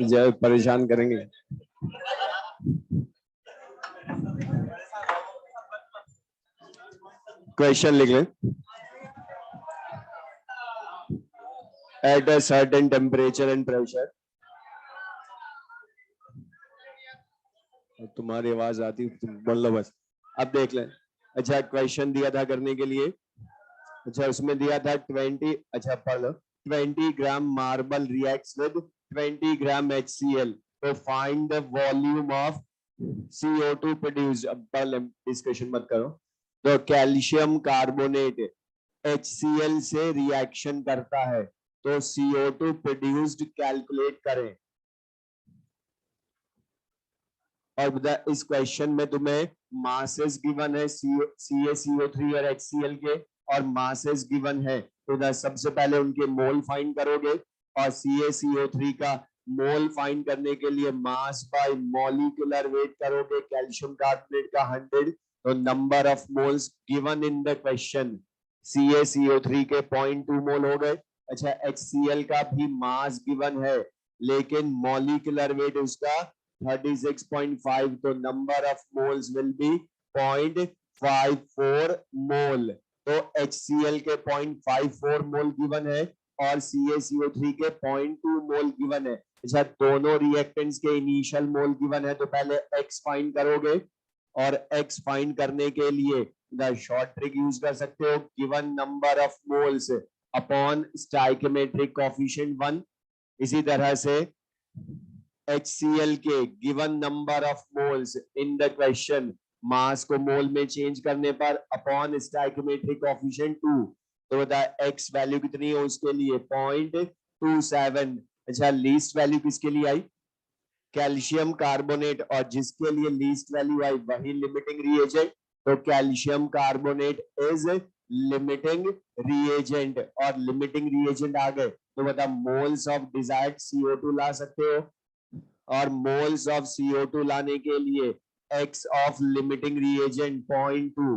जय परेशान करेंगे। क्वेश्चन लिख लें। At a certain temperature and pressure, तुम्हारी आवाज आती, तुम बोल लो बस। अब देख लें। अच्छा, क्वेश्चन दिया था करने के लिए। अच्छा, उसमें दिया था 20, अच्छा पढ़ लो। 20 gram marble reacts with 20 gram HCl तो find the volume of CO2 produced. अब पढ़ लें, डिस्कशन मत करो। तो कैल्शियम कार्बोनेट HCl से रिएक्शन करता है तो CO2 प्रोड्यूस्ड कैलकुलेट करें। और इस क्वेश्चन में तुम्हें मासेस गिवन है CaCO3 और HCl के, और मासेस गिवन है तो सबसे पहले उनके मोल फाइंड करोगे, और CaCO3 का मोल फाइंड करने के लिए मास बाय मॉलिक्यूलर वेट करोगे। कैल्शियम कार्बोनेट का 100 तो number of moles given in the question CaCO3 के 0.2 मोल हो गए। अच्छा, HCl का भी मास गिवन है लेकिन मॉलिक्यूलर वेट उसका 36.5 तो number of moles will be 0.54 मोल। तो HCl के 0.54 मोल गिवन है और CaCO3 के 0.2 मोल गिवन है। अच्छा, दोनों रिएक्टेंट्स के इनिशियल मोल गिवन है तो पहले X फाइंड करोगे, और X फाइंड करने के लिए शॉर्ट ट्रिक यूज कर सकते हो, given number of moles upon stoichiometric coefficient 1। इसी तरह से HCl के given number of moles in the question, mass को मोल में चेंज करने पर अपॉन स्टोइकोमेट्रिक कोएफिशिएंट 2। तो बता X वैल्यू कितनी है उसके लिए 0.27। अच्छा, लीस्ट वैल्यू किसके लिए आई? कैल्शियम कार्बोनेट, और जिसके लिए लीस्ट वैल्यू आई वही लिमिटिंग रिएजेंट। तो calcium carbonate is limiting reagent, और लिमिटिंग रिएजेंट आ गए तो बता मोल्स ऑफ डिजायर्ड CO2 ला सकते हो, और मोल्स ऑफ CO2 लाने के लिए X of limiting reagent 0.2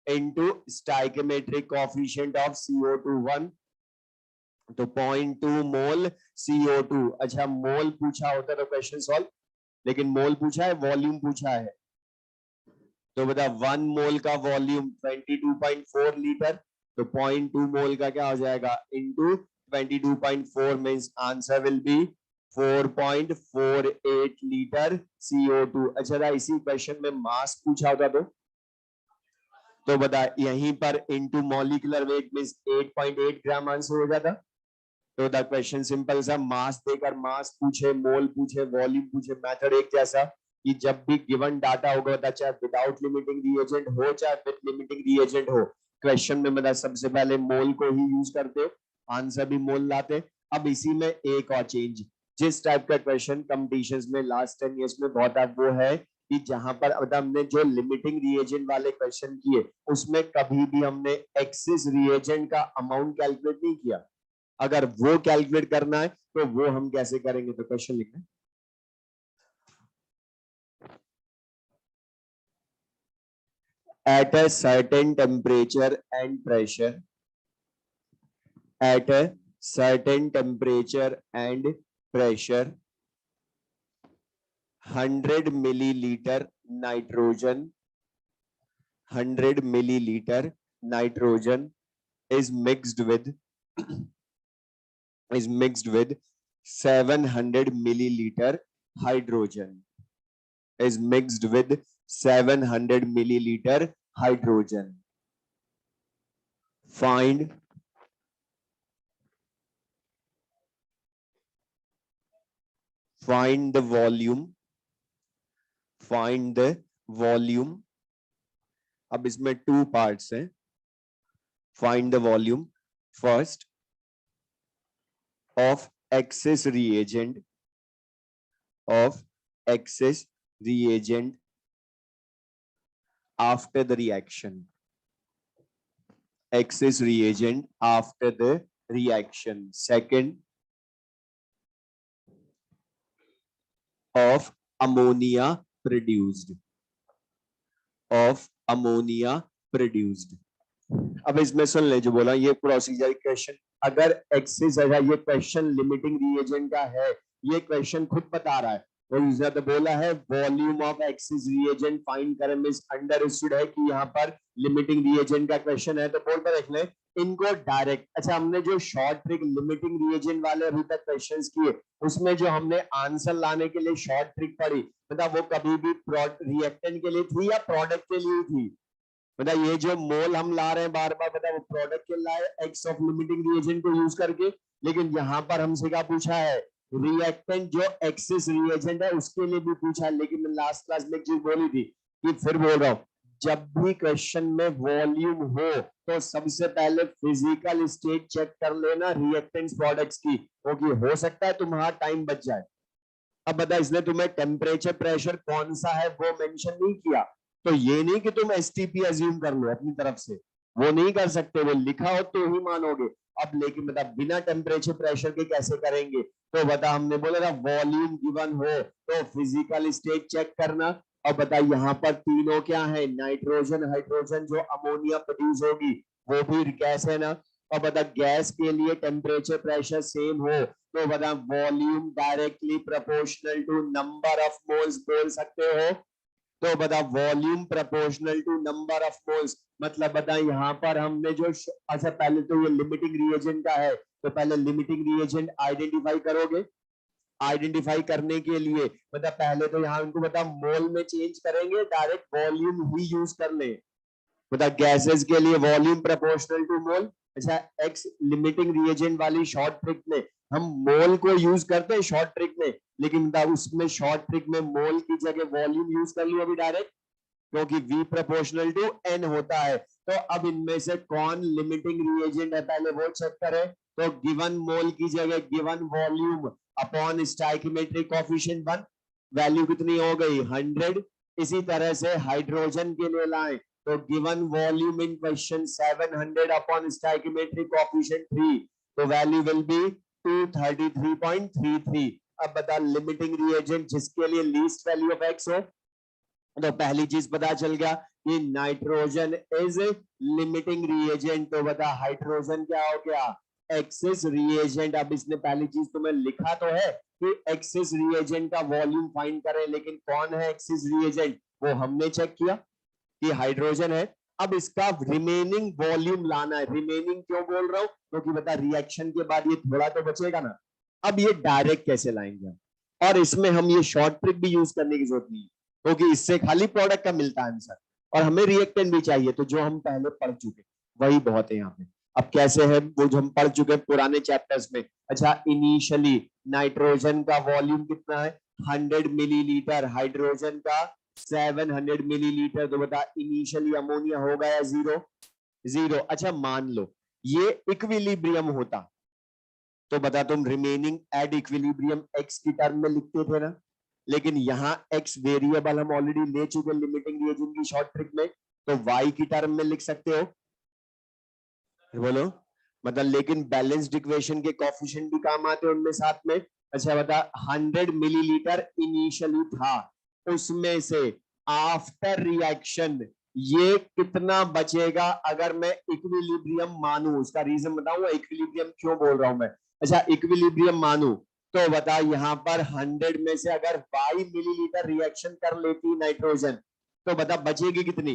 into stoichiometric coefficient of CO2 1 तो 0.2 मोल CO2। अच्छा, मोल पूछा होता तो क्वेश्चन सॉल्व, लेकिन मोल पूछा है, वॉल्यूम पूछा है। तो बता 1 मोल का वॉल्यूम 22.4 लीटर, तो 0.2 मोल का क्या हो जाएगा into 22.4 means answer will be 4.48 litre CO2। अच्छा, इसी क्वेश्चन में मास पूछा होता तो बता यहीं पर इनटू मॉलिक्यूलर वेट मींस 8.8 ग्राम आंसर हो जाता। तो द क्वेश्चन सिंपल सा, मास देकर मास पूछे, मोल पूछे, वॉल्यूम पूछे, मेथड एक जैसा, कि जब भी गिवन डाटा होगा, बता चाहे विदाउट लिमिटिंग रिएजेंट हो चाहे विद लिमिटिंग रिएजेंट हो, क्वेश्चन में बता सबसे पहले मोल को ही यूज करते हो, आंसर भी मोल लाते। अब इसी में एक और चेंज, जिस टाइप का क्वेश्चन कंपटीशंस में लास्ट 10 इयर्स में बहुत है, वो है कि जहां पर हमने जो लिमिटिंग रिएजेंट वाले क्वेश्चन किए उसमें कभी भी हमने एक्सिस रिएजेंट का अमाउंट कैलकुलेट नहीं किया। अगर वो कैलकुलेट करना है तो वो हम कैसे करेंगे, तो क्वेश्चन लिखना है। At a certain temperature and pressure, at a certain temperature and pressure, 100 milliliter nitrogen, 100 milliliter nitrogen is mixed with 700 milliliter hydrogen, is mixed with 700 milliliter hydrogen. Find the volume, find the volume. अब इसमें 2 parts हैं. Find the volume first of excess reagent, of excess reagent after the reaction, excess reagent after the reaction. Second, of ammonia produced, of ammonia produced. अब इसमें सुन ले जो बोला, ये procedure question, अगर एक्सेस है, ये क्वेश्चन लिमिटिंग रिएजेंट का है, ये क्वेश्चन खुद बता रहा है, और तो बोला है volume of access reagent find करें, मिस अंडरस्टूड है कि यहाँ पर लिमिटिंग रिएजेंट का क्वेश्चन है, तो बोल पर रख ले इनको डायरेक्ट। अच्छा, हमने जो शॉर्ट ट्रिक लिमिटिंग रिएजेंट वाले अभी तक क्वेश्चंस किए, उसमें जो हमने आंसर लाने के लिए शॉर्ट ट्रिक पढ़ी, मतलब वो कभी भी रिएक्टेंट के लिए थी या प्रोडक्ट के लिए थी? मतलब ये जो मोल हम ला रहे हैं बार बार, मतलब वो प्रोडक्ट के लाए एक्स ऑफ लिमिटिंग रिएजेंट को यूज करके, लेकिन यहाँ पर हमसे क्या पूछा है, रिएक्टेंट जो एक्सिस रिएजेंट है उसके लिए भी पूछा है। लेकिन मैं लास्ट क्लास में एक चीज बोली थी कि फिर बोल रहा हूँ, जब भी क्वेश्चन में वॉल्यूम हो तो सबसे पहले फिजिकल स्टेट चेक कर लेना रिएक्टेंट्स प्रोडक्ट्स की, क्योंकि हो सकता है तुम्हारा टाइम बच जाए। अब बता, इसने तुम्हें टेम्परेचर प्रेशर कौन सा है वो मेंशन नहीं किया, तो ये नहीं कि तुम एसटीपी अज्यूम कर लो अपनी तरफ से, वो नहीं कर सकते, वो लिखा हो तो ही मानोगे। अब लेकिन बता बिना टेम्परेचर प्रेशर के कैसे करेंगे, तो बता हमने बोला था वॉल्यूम गिवन हो तो फिजिकल स्टेट चेक करना। और बता यहाँ पर तीनों क्या है, नाइट्रोजन, हाइड्रोजन, जो अमोनिया प्रोड्यूस होगी वो भी गैस है ना। और बता गैस के लिए टेम्परेचर प्रेशर सेम हो तो बता volume directly proportional to number of moles बोल सकते हो। तो बता volume proportional to number of moles, मतलब बता यहाँ पर हमने जो, अच्छा पहले तो ये लिमिटिंग रिएजेंट का है, तो पहले लिमिटिंग रिएजेंट आइडेंटिफाई करोगे। आइडेंटिफाई करने के लिए मतलब पहले तो यहाँ उनको बता मोल में चेंज करेंगे, डायरेक्ट वॉल्यूम ही यूज कर ले। बता गैसेस के लिए वॉल्यूम प्रोपोर्शनल टू मोल। अच्छा, एक्स लिमिटिंग रिएजेंट वाली शॉर्ट ट्रिक में हम मोल को यूज करते हैं शॉर्ट ट्रिक में, लेकिन उसमें शॉर्ट ट्रिक में मोल की जगह वॉल्यूम यूज कर लियो अभी डायरेक्ट, क्योंकि V प्रोपोर्शनल टू N होता है। तो अब इनमें से कौन लिमिटिंग रिएजेंट है पहले वो चेक करें। तो गिवन मोल की जगह given volume upon stoichiometric coefficient 1, value कितनी हो गई 100। इसी तरह से हाइड्रोजन के लिए लाएं तो गिवन वॉल्यूम इन क्वेश्चन 700 अपॉन स्टोइकियोमेट्रिक कोएफिशिएंट 3, तो वैल्यू विल बी 233.33। अब बता लिमिटिंग रिएजेंट जिसके लिए लीस्ट वैल्यू ऑफ एक्स हो, तो पहली चीज पता चल गया कि नाइट्रोजन इज लिमिटिंग रिएजेंट, तो बता हाइड्रोजन क्या हो गया एक्सिस रिएजेंट। अब इसने पहली चीज तुम्हें लिखा तो है कि एक्सिस रिएजेंट का वॉल्यूम फाइंड करें, लेकिन कौन है एक्सिस रिएजेंट, वो हमने चेक किया कि हाइड्रोजन है। अब इसका रिमेनिंग वॉल्यूम लाना है। रिमेनिंग क्यों बोल रहा हूं, क्योंकि बता रिएक्शन के बाद ये थोड़ा तो बचेगा ना। अब ये डायरेक्ट कैसे लाएंगे, और इसमें हम ये शॉर्ट ट्रिक भी यूज करने की जरूरत नहीं, क्योंकि इससे खाली प्रोडक्ट का मिलता है आंसर, और हमें रिएक्टेंट भी चाहिए, तो जो हम पहले पढ़ चुके वही बहुत है यहाँ पे। अब कैसे है वो जो हम पढ़ चुके पुराने चैप्टर्स में। अच्छा, इनिशियली नाइट्रोजन का वॉल्यूम कितना है 100 मिलीलीटर, हाइड्रोजन का 700 मिलीलीटर। तो बता इनिशियली अमोनिया होगा या जीरो? जीरो। अच्छा मान लो ये इक्विलिब्रियम होता तो बता तुम रिमेनिंग एट इक्विलिब्रियम एक्स की टर्म में लिखते थे ना, लेकिन यहाँ एक्स वेरिएबल हम ऑलरेडी ले चुके लिमिटिंग रिएजेंट की शॉर्ट ट्रिक में, तो वाई की टर्म में लिख सकते हो। बोलो मतलब, लेकिन बैलेंस्ड इक्वेशन के कोफिशिएंट भी काम आते हैं उनमें साथ में। अच्छा बता 100 मिलीलीटर इनिशियली था, उसमें से आफ्टर रिएक्शन ये कितना बचेगा अगर मैं इक्विलिब्रियम मानूं? उसका रीजन बताऊंगा इक्विलिब्रियम क्यों बोल रहा हूं मैं। अच्छा इक्विलिब्रियम मानूं तो बता यहां पर 100 में से अगर 22 मिलीलीटर रिएक्शन कर लेती नाइट्रोजन तो बता बचेगी कितनी?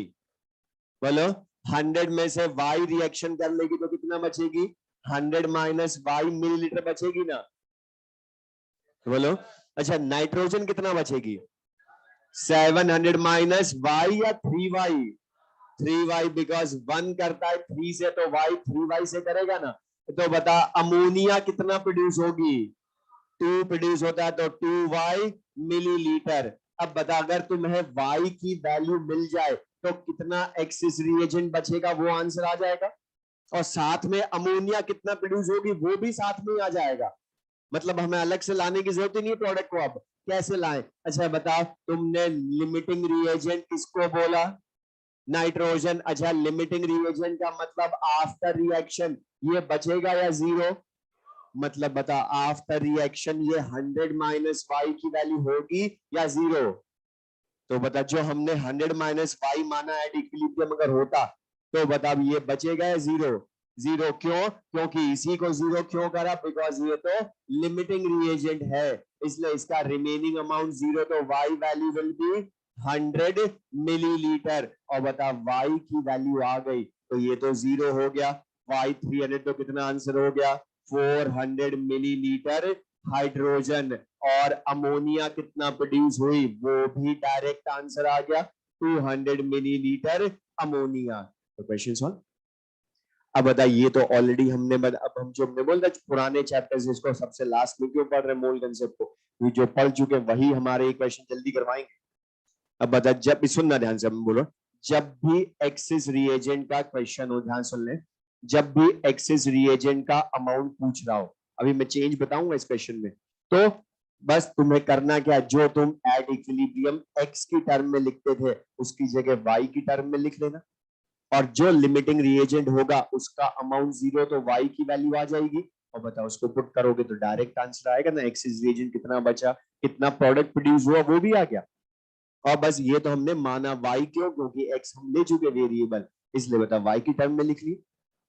बोलो 100 में से वाई रिएक्शन कर लेगी तो कितना बचेगी? 100 माइनस वाई मिलीलीटर बचेगी ना। बोलो अच्छा नाइट्रोजन कितना बचेगी? 700 माइनस वाई या 3y? 3y बिकॉज 1 करता है 3 से तो y 3y से करेगा ना। तो बता अमोनिया कितना प्रोड्यूस होगी? 2 प्रोड्यूस होता है तो 2y मिलीलीटर। अब बता अगर तुम्हें y की वैल्यू मिल जाए तो कितना एक्सिस रिएजेंट बचेगा वो आंसर आ जाएगा, और साथ में अमोनिया कितना प्रोड्यूस होगी वो भी साथ में आ जाएगा। मतलब हमें अलग से लाने की जरूरत ही नहीं है प्रोडक्ट को। अब कैसे लाएं? अच्छा बताओ तुमने लिमिटिंग रिएजेंट किसको बोला? नाइट्रोजन। अच्छा लिमिटिंग रिएजेंट का मतलब आफ्टर रिएक्शन ये बचेगा या जीरो? मतलब बता आफ्टर रिएक्शन ये 100 माइनस वाई की वैल्यू होगी या जीरो? तो बता जो हमने 100 माइनस वाई माना एट इक्विलिब्रियम अगर होता तो बता ये बचेगा या जीरो? जीरो। क्यों? क्योंकि इसी को जीरो क्यों करा? बिकॉज ये तो लिमिटिंग रिएजेंट है, इसलिए इसका रिमेनिंग अमाउंट जीरो। तो Y value will be 100 millilitre. और बता वाई की वैल्यू आ गई तो ये तो जीरो हो गया। वाई 300 तो कितना आंसर हो गया? 400 मिलीलीटर हाइड्रोजन। और अमोनिया कितना प्रोड्यूस हुई वो भी डायरेक्ट आंसर आ गया, 200 मिलीलीटर अमोनिया। तो क्वेश्चन सॉल्व। अब बता ये तो ऑलरेडी हमने अब हम जो हमने बोला पुराने चैप्टर्स इसको सबसे लास्ट में क्यों पढ़ रहे मोल कंसेप्ट को, ये जो पढ़ चुके वही हमारे क्वेश्चन जल्दी करवाएंगे। अब बता जब सुनना ध्यान से, हम बोलो जब भी एक्सिस रिएजेंट का क्वेश्चन हो, ध्यान सुन ले, जब भी एक्सिस रिएजेंट का अमाउंट पूछ रहा हो, अभी मैं चेंज बताऊंगा इस क्वेश्चन में, तो बस तुम्हें करना क्या, जो तुम एट इक्विलिब्रियम एक्स की टर्म में लिखते थे उसकी जगह वाई की टर्म में लिख लेना, और जो लिमिटिंग रिएजेंट होगा उसका अमाउंट जीरो तो वाई की वैल्यू आ जाएगी, और बताओ उसको पुट करोगे तो डायरेक्ट आंसर आएगा ना, एक्सिस रिएजेंट कितना बचा, कितना प्रोडक्ट प्रोड्यूस हुआ वो भी आ गया। और बस ये तो हमने माना y क्यों? क्योंकि x हम ले चुके वेरिएबल, इसलिए बता y की टर्म में लिख ली।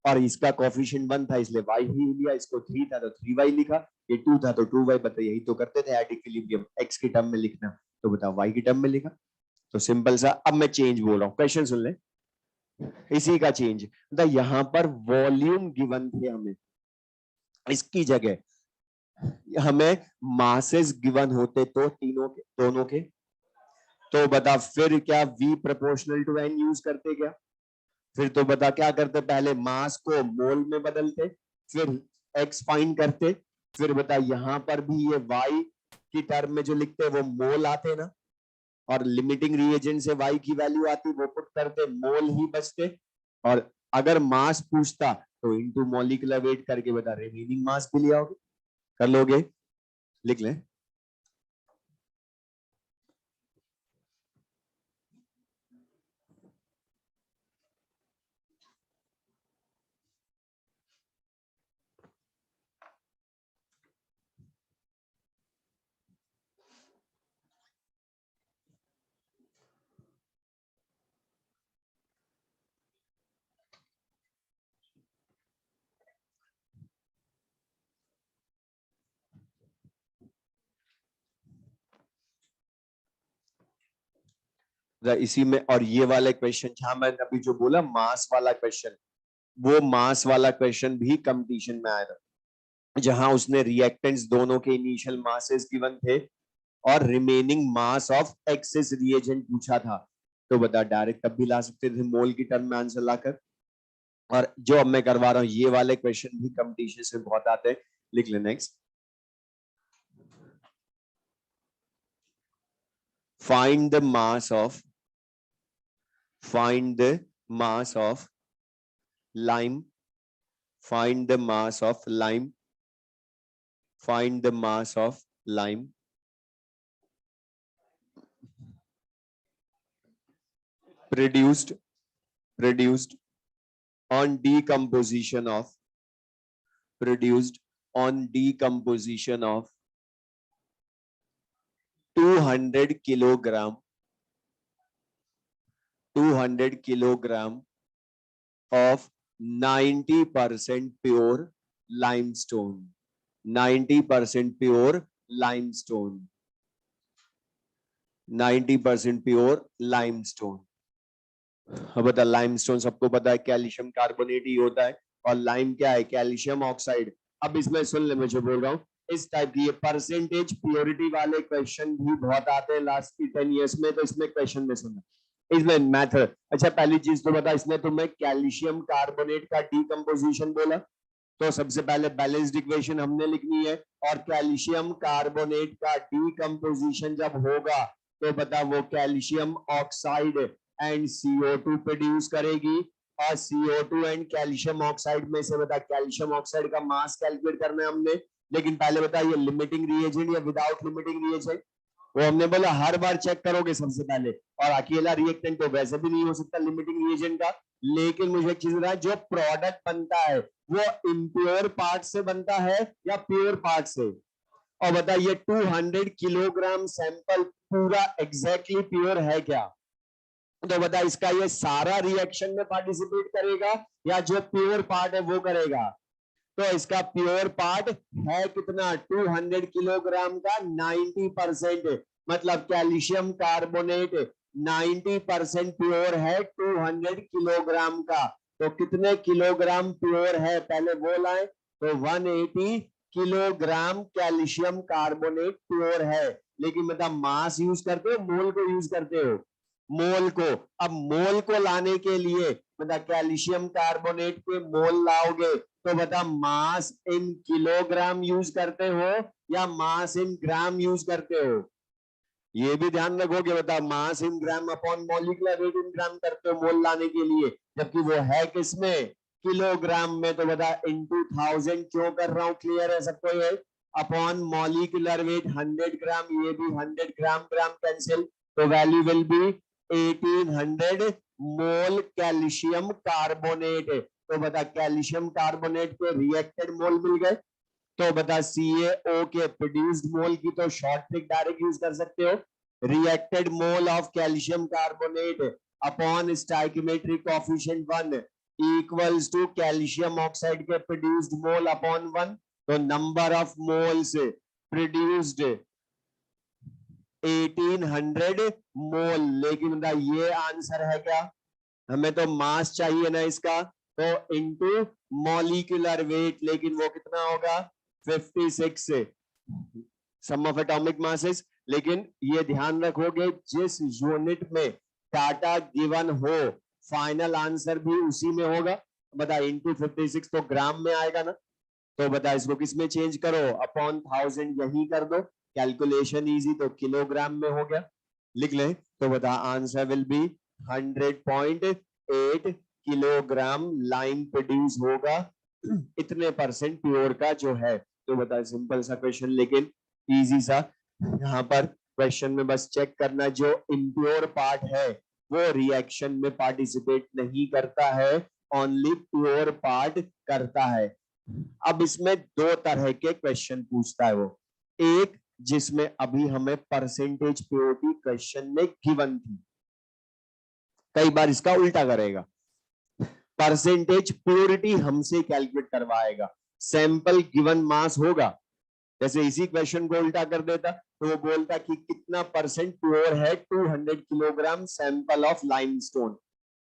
और इसका कोफिशिएंट 1 था इसलिए y ही लिया, इसको 3 था तो 3y लिखा, ये 2 था तो 2y। बता यही तो करते थे एट इक्विलिब्रियम, x की टर्म में लिखना, तो बता y की टर्म में लिखा। तो सिंपल सा। अब मैं चेंज बोल रहा हूँ, क्वेश्चन सुन ले, इसी का चेंज। बता यहाँ पर वॉल्यूम गिवन थे हमें, इसकी जगह हमें मासेस गिवन होते तो तीनों के, दोनों के, तो बता फिर क्या v proportional to n use करते क्या? फिर तो बता क्या करते, पहले मास को मोल में बदलते, फिर x फाइंड करते, फिर बता यहां पर भी ये y की टर्म में जो लिखते वो मोल आते ना, और लिमिटिंग रिएजेंट से y की वैल्यू आती वो पुट करते, मोल ही बचते। और अगर मास पूछता तो इनटू मॉलिक्यूलर वेट करके बता रिमेनिंग मास भी लिया होगे। कर लोगे? लिख ले। इसी में, और ये वाले क्वेश्चन जहां मैंने अभी जो बोला मास वाला क्वेश्चन, वो मास वाला क्वेश्चन भी कंपटीशन में आया था, जहां उसने रिएक्टेंट्स दोनों के इनिशियल मासेस गिवन थे और remaining mass of axis reagent पूछा था। तो बता डायरेक्ट तब भी ला सकते थे मोल की टर्म में आंसर लाकर। और जो अब मैं करवा रहा हूं ये वाले क्वेश्चन भी कंपटीशन से बहुत आते हैं। लिख ले next. find the mass of lime, find the mass of lime, find the mass of lime produced on decomposition of 200 kilogram of 90% pure limestone, 90% pure limestone, 90% pure limestone. अब बता, लाइमस्टोन सबको पता है कैल्शियम कार्बोनेट ही होता है, और lime क्या है? Calcium oxide. अब इसमें सुन ले, मैं जो बोल रहा हूँ इस टाइप की, ये परसेंटेज प्योरिटी वाले क्वेश्चन भी बहुत आते हैं लास्ट की 10 इयर्स में, तो इसमें क्वेश्चन में सुनना, इसमें मैथड। अच्छा पहली चीज तो बता, इसमें तुम्हें कैल्शियम कार्बोनेट का डीकम्पोजिशन बोला, तो सबसे पहले बैलेंस्ड इक्वेशन हमने लिखनी है, और कैल्शियम कार्बोनेट का डीकम्पोजिशन जब होगा तो बता वो calcium oxide and CO2 produce करेगी, और CO2 एंड कैल्शियम ऑक्साइड में से बता कैल्शियम ऑक्साइड का मास कैलकुलेट करना है हमने। लेकिन पहले बता, ये लिमिटिंग रिएजेंट या विदाउट लिमिटिंग रिएजेंट? वो हमने बोला हर बार चेक करोगे सबसे पहले, और अकेला रिएक्टेंट तो वैसे भी नहीं हो सकता लिमिटिंग रिएजेंट का। लेकिन मुझे एक चीज रहा, जो प्रोडक्ट बनता है वो इम्प्योर पार्ट से बनता है या प्योर पार्ट से? और बता, ये 200 किलोग्राम सैंपल पूरा एग्जैक्टली प्योर है क्या? तो बता, इसका ये सारा रिएक्शन में पार्टिसिपेट करेगा या जो प्योर पार्ट है वो करेगा? तो इसका प्योर पार्ट है कितना? 200 किलोग्राम का 90%, मतलब कैल्शियम कार्बोनेट 90% प्योर है 200 किलोग्राम का। तो कितने किलोग्राम प्योर है पहले वो लाए, तो 180 किलोग्राम कैल्शियम कार्बोनेट प्योर है। लेकिन मतलब मास यूज करते हो, मोल को यूज करते हो? मोल को। अब मोल को लाने के लिए मतलब कैल्शियम कार्बोनेट के मोल लाओगे, तो बता मास इन किलोग्राम यूज करते हो या मास इन ग्राम यूज करते हो? ये भी ध्यान रखोगे, बता मास इन ग्राम अपॉन मॉलिक्यूलर वेट इन ग्राम करते हो मोल लाने के लिए, जबकि वो है किसमें? किलोग्राम में। तो बता इंटू 1000 क्यों कर रहा हूं? क्लियर है सबको ये? अपॉन मॉलिक्यूलर वेट 100 ग्राम, ये भी 100 ग्राम, ग्राम कैंसिल, तो value will B 1800 mole calcium carbonate. तो बता कैल्शियम कार्बोनेट के रिएक्टेड मोल मिल गए, तो बता CaO के प्रोड्यूस्ड मोल की तो शॉर्ट ट्रिक डायरेक्ट यूज कर सकते हो, reacted mole of calcium carbonate upon stoichiometric coefficient 1 equals to calcium oxide के प्रोड्यूस्ड मोल अपॉन 1। तो number of moles produced 1800 mole. लेकिन बता ये आंसर है क्या? हमें तो मास चाहिए ना इसका, तो इनटू मॉलिक्यूलर वेट, लेकिन वो कितना होगा? 56 से सम ऑफ एटॉमिक मासेस। लेकिन ये ध्यान रखोगे जिस यूनिट में डाटा गिवन हो फाइनल आंसर भी उसी में होगा। बता इनटू 56 तो ग्राम में आएगा ना, तो बता इसको किस में चेंज करो? अपॉन 1000 यही कर दो, कैलकुलेशन इजी, तो किलोग्राम में हो गया। लिख ले, तो बता answer will be 100.8 kilogram lime produce होगा इतने परसेंट प्योर का जो है। तो बता सिंपल सा क्वेश्चन, लेकिन इजी सा। यहाँ पर क्वेश्चन में बस चेक करना, जो इम्प्योर पार्ट है वो रिएक्शन में पार्टिसिपेट नहीं करता है, ओनली प्योर पार्ट करता है। अब इसमें दो तरह के क्वेश्चन पूछता है वो, एक जिसमें अभी हमें परसेंटेज प्योरिटी क्वेश्चन में गिवन थी, कई बार इसका उल्टा करेगा, परसेंटेज प्योरिटी हमसे कैलकुलेट करवाएगा। सैंपल गिवन मास होगा, जैसे इसी क्वेश्चन को उल्टा कर देता तो वो बोलता कि कितना परसेंट प्योर है 200 किलोग्राम सैंपल ऑफ लाइमस्टोन।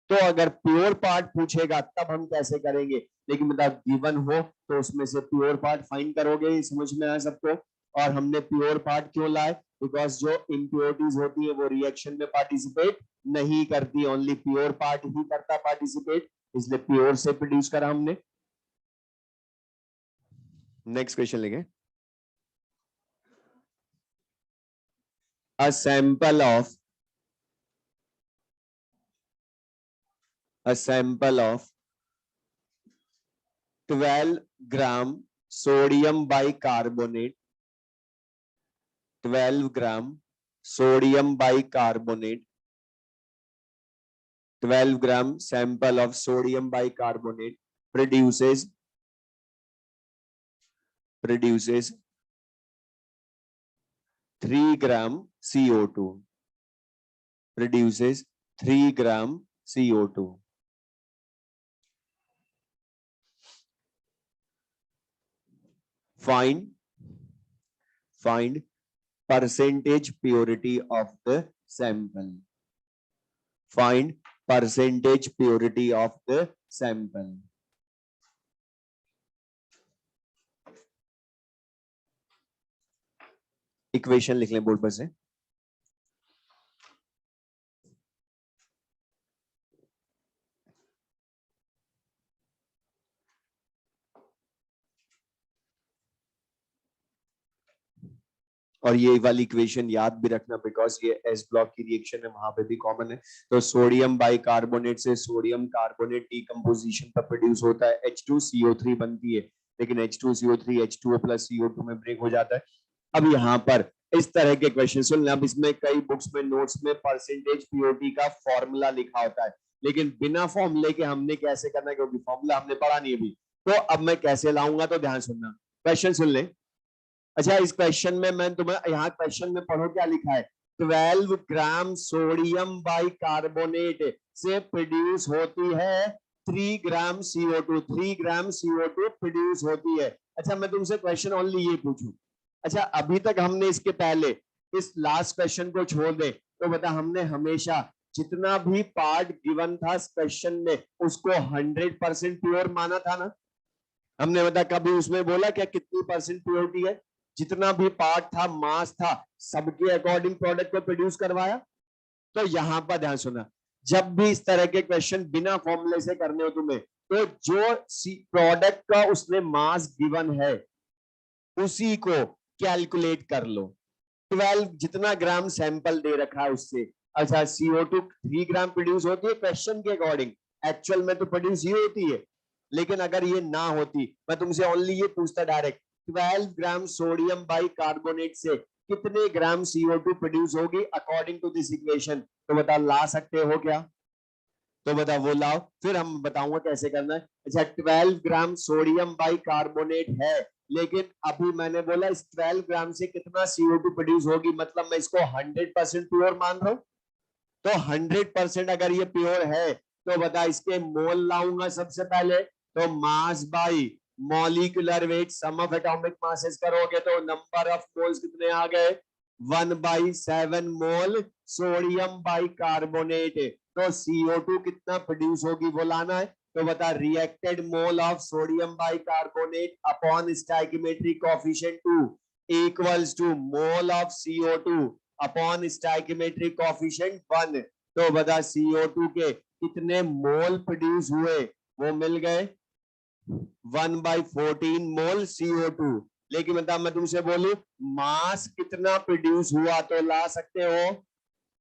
तो अगर प्योर पार्ट पूछेगा तब हम कैसे करेंगे, लेकिन मतलब गिवन हो तो उसमें से प्योर पार्ट फाइंड करोगे। समझ में आया सबको? और हमने प्योर पार्ट क्यों लाए? बिकॉज जो इम्प्योरिटीज होती है वो रिएक्शन में पार्टिसिपेट नहीं करती, ओनली प्योर पार्ट ही करता पार्टिसिपेट, इसलिए प्योर से प्रोड्यूस करा हमने। नेक्स्ट क्वेश्चन लेंगे। a sample of 12 gram sodium bicarbonate, 12 gram sodium bicarbonate, 12 gram sample of sodium bicarbonate produces 3 gram CO2, produces 3 gram CO2. Find percentage purity of the sample. Find percentage purity of the sample. Equation लिख लें board पर से. और ये वाली equation याद भी रखना बिकॉज ये एस ब्लॉक की रिएक्शन है, वहां पे भी कॉमन है. तो सोडियम बाइकार्बोनेट से सोडियम कार्बोनेट डिकम्पोजिशन पर प्रोड्यूस होता है, H2CO3 बनती है, लेकिन H2CO3 H2O प्लस CO2 में ब्रेक हो जाता है. अब यहाँ पर इस तरह के क्वेश्चन सुन, अब इसमें कई बुक्स में नोट्स में परसेंटेज प्योरिटी का फॉर्मूला लिखा होता है, लेकिन बिना फॉर्मूले के हमने कैसे करना है, क्योंकि फॉर्मूला हमने पढ़ा नहीं अभी. तो अब मैं कैसे लाऊंगा, तो ध्यान सुनना, क्वेश्चन सुन ले. अच्छा, इस क्वेश्चन में मैं तुम्हें यहाँ क्वेश्चन में पढ़ो क्या लिखा है. 12 ग्राम सोडियम बाइकार्बोनेट से प्रोड्यूस होती है 3 ग्राम CO2. 3 ग्राम CO2 प्रोड्यूस होती है. अच्छा, मैं तुमसे क्वेश्चन ओनली ये पूछूं. अच्छा, अभी तक हमने इसके पहले इस लास्ट क्वेश्चन को छोड़ दे तो बता, हमने हमेशा जितना भी पार्ट गिवन था क्वेश्चन में उसको 100% प्योर माना था ना. हमने बता कभी उसमें बोला क्या कितनी परसेंट प्योरिटी है. जितना भी पार्ट था, मास था, सबके अकॉर्डिंग प्रोडक्ट को प्रोड्यूस करवाया. तो यहां पर ध्यान सुना, जब भी इस तरह के क्वेश्चन बिना फॉर्मूले से करने हो तुम्हें, तो जो प्रोडक्ट का उसने मास गिवन है उसी को कैलकुलेट कर लो. 12 जितना ग्राम सैंपल दे रखा है उससे. अच्छा, CO2 3 ग्राम प्रोड्यूस होती है क्वेश्चन के अकॉर्डिंग, एक्चुअल में तो प्रोड्यूस ही होती है. लेकिन अगर ये ना होती, मैं तुमसे ओनली ये पूछता डायरेक्ट, 12 ग्राम सोडियम बाइकार्बोनेट से कितने ग्राम CO2 प्रोड्यूस होगी अकॉर्डिंग टू दिस इक्वेशन. तो बता, ला सकते हो क्या? तो बता वो लाओ, फिर हम बताऊंगा कैसे करना है. अच्छा, 12 ग्राम सोडियम बाइकार्बोनेट है, लेकिन अभी मैंने बोला इस 12 ग्राम से कितना CO2 प्रोड्यूस होगी, मतलब मैं इसको 100% प्योर मान रहा हूं. तो 100% अगर ये प्योर है तो बता, इसके मोल लाऊंगा सबसे पहले. तो mass by molecular weight, sum of atomic masses करोगे तो नंबर ऑफ मोल्स कितने आ गए, 1/7 मोल सोडियम बाइकार्बोनेट. तो CO2 कितना प्रोड्यूस होगी वो लाना है. तो बता, reacted mole of sodium bicarbonate upon stoichiometric coefficient 2 equals to mole of CO2 upon stoichiometric coefficient 1. तो बता, CO2 के कितने मोल प्रोड्यूस हुए, वो मिल गए 1/14 मोल CO2. लेकिन बता, मैं तुमसे बोलूं मास कितना प्रोड्यूस हुआ, तो ला सकते हो.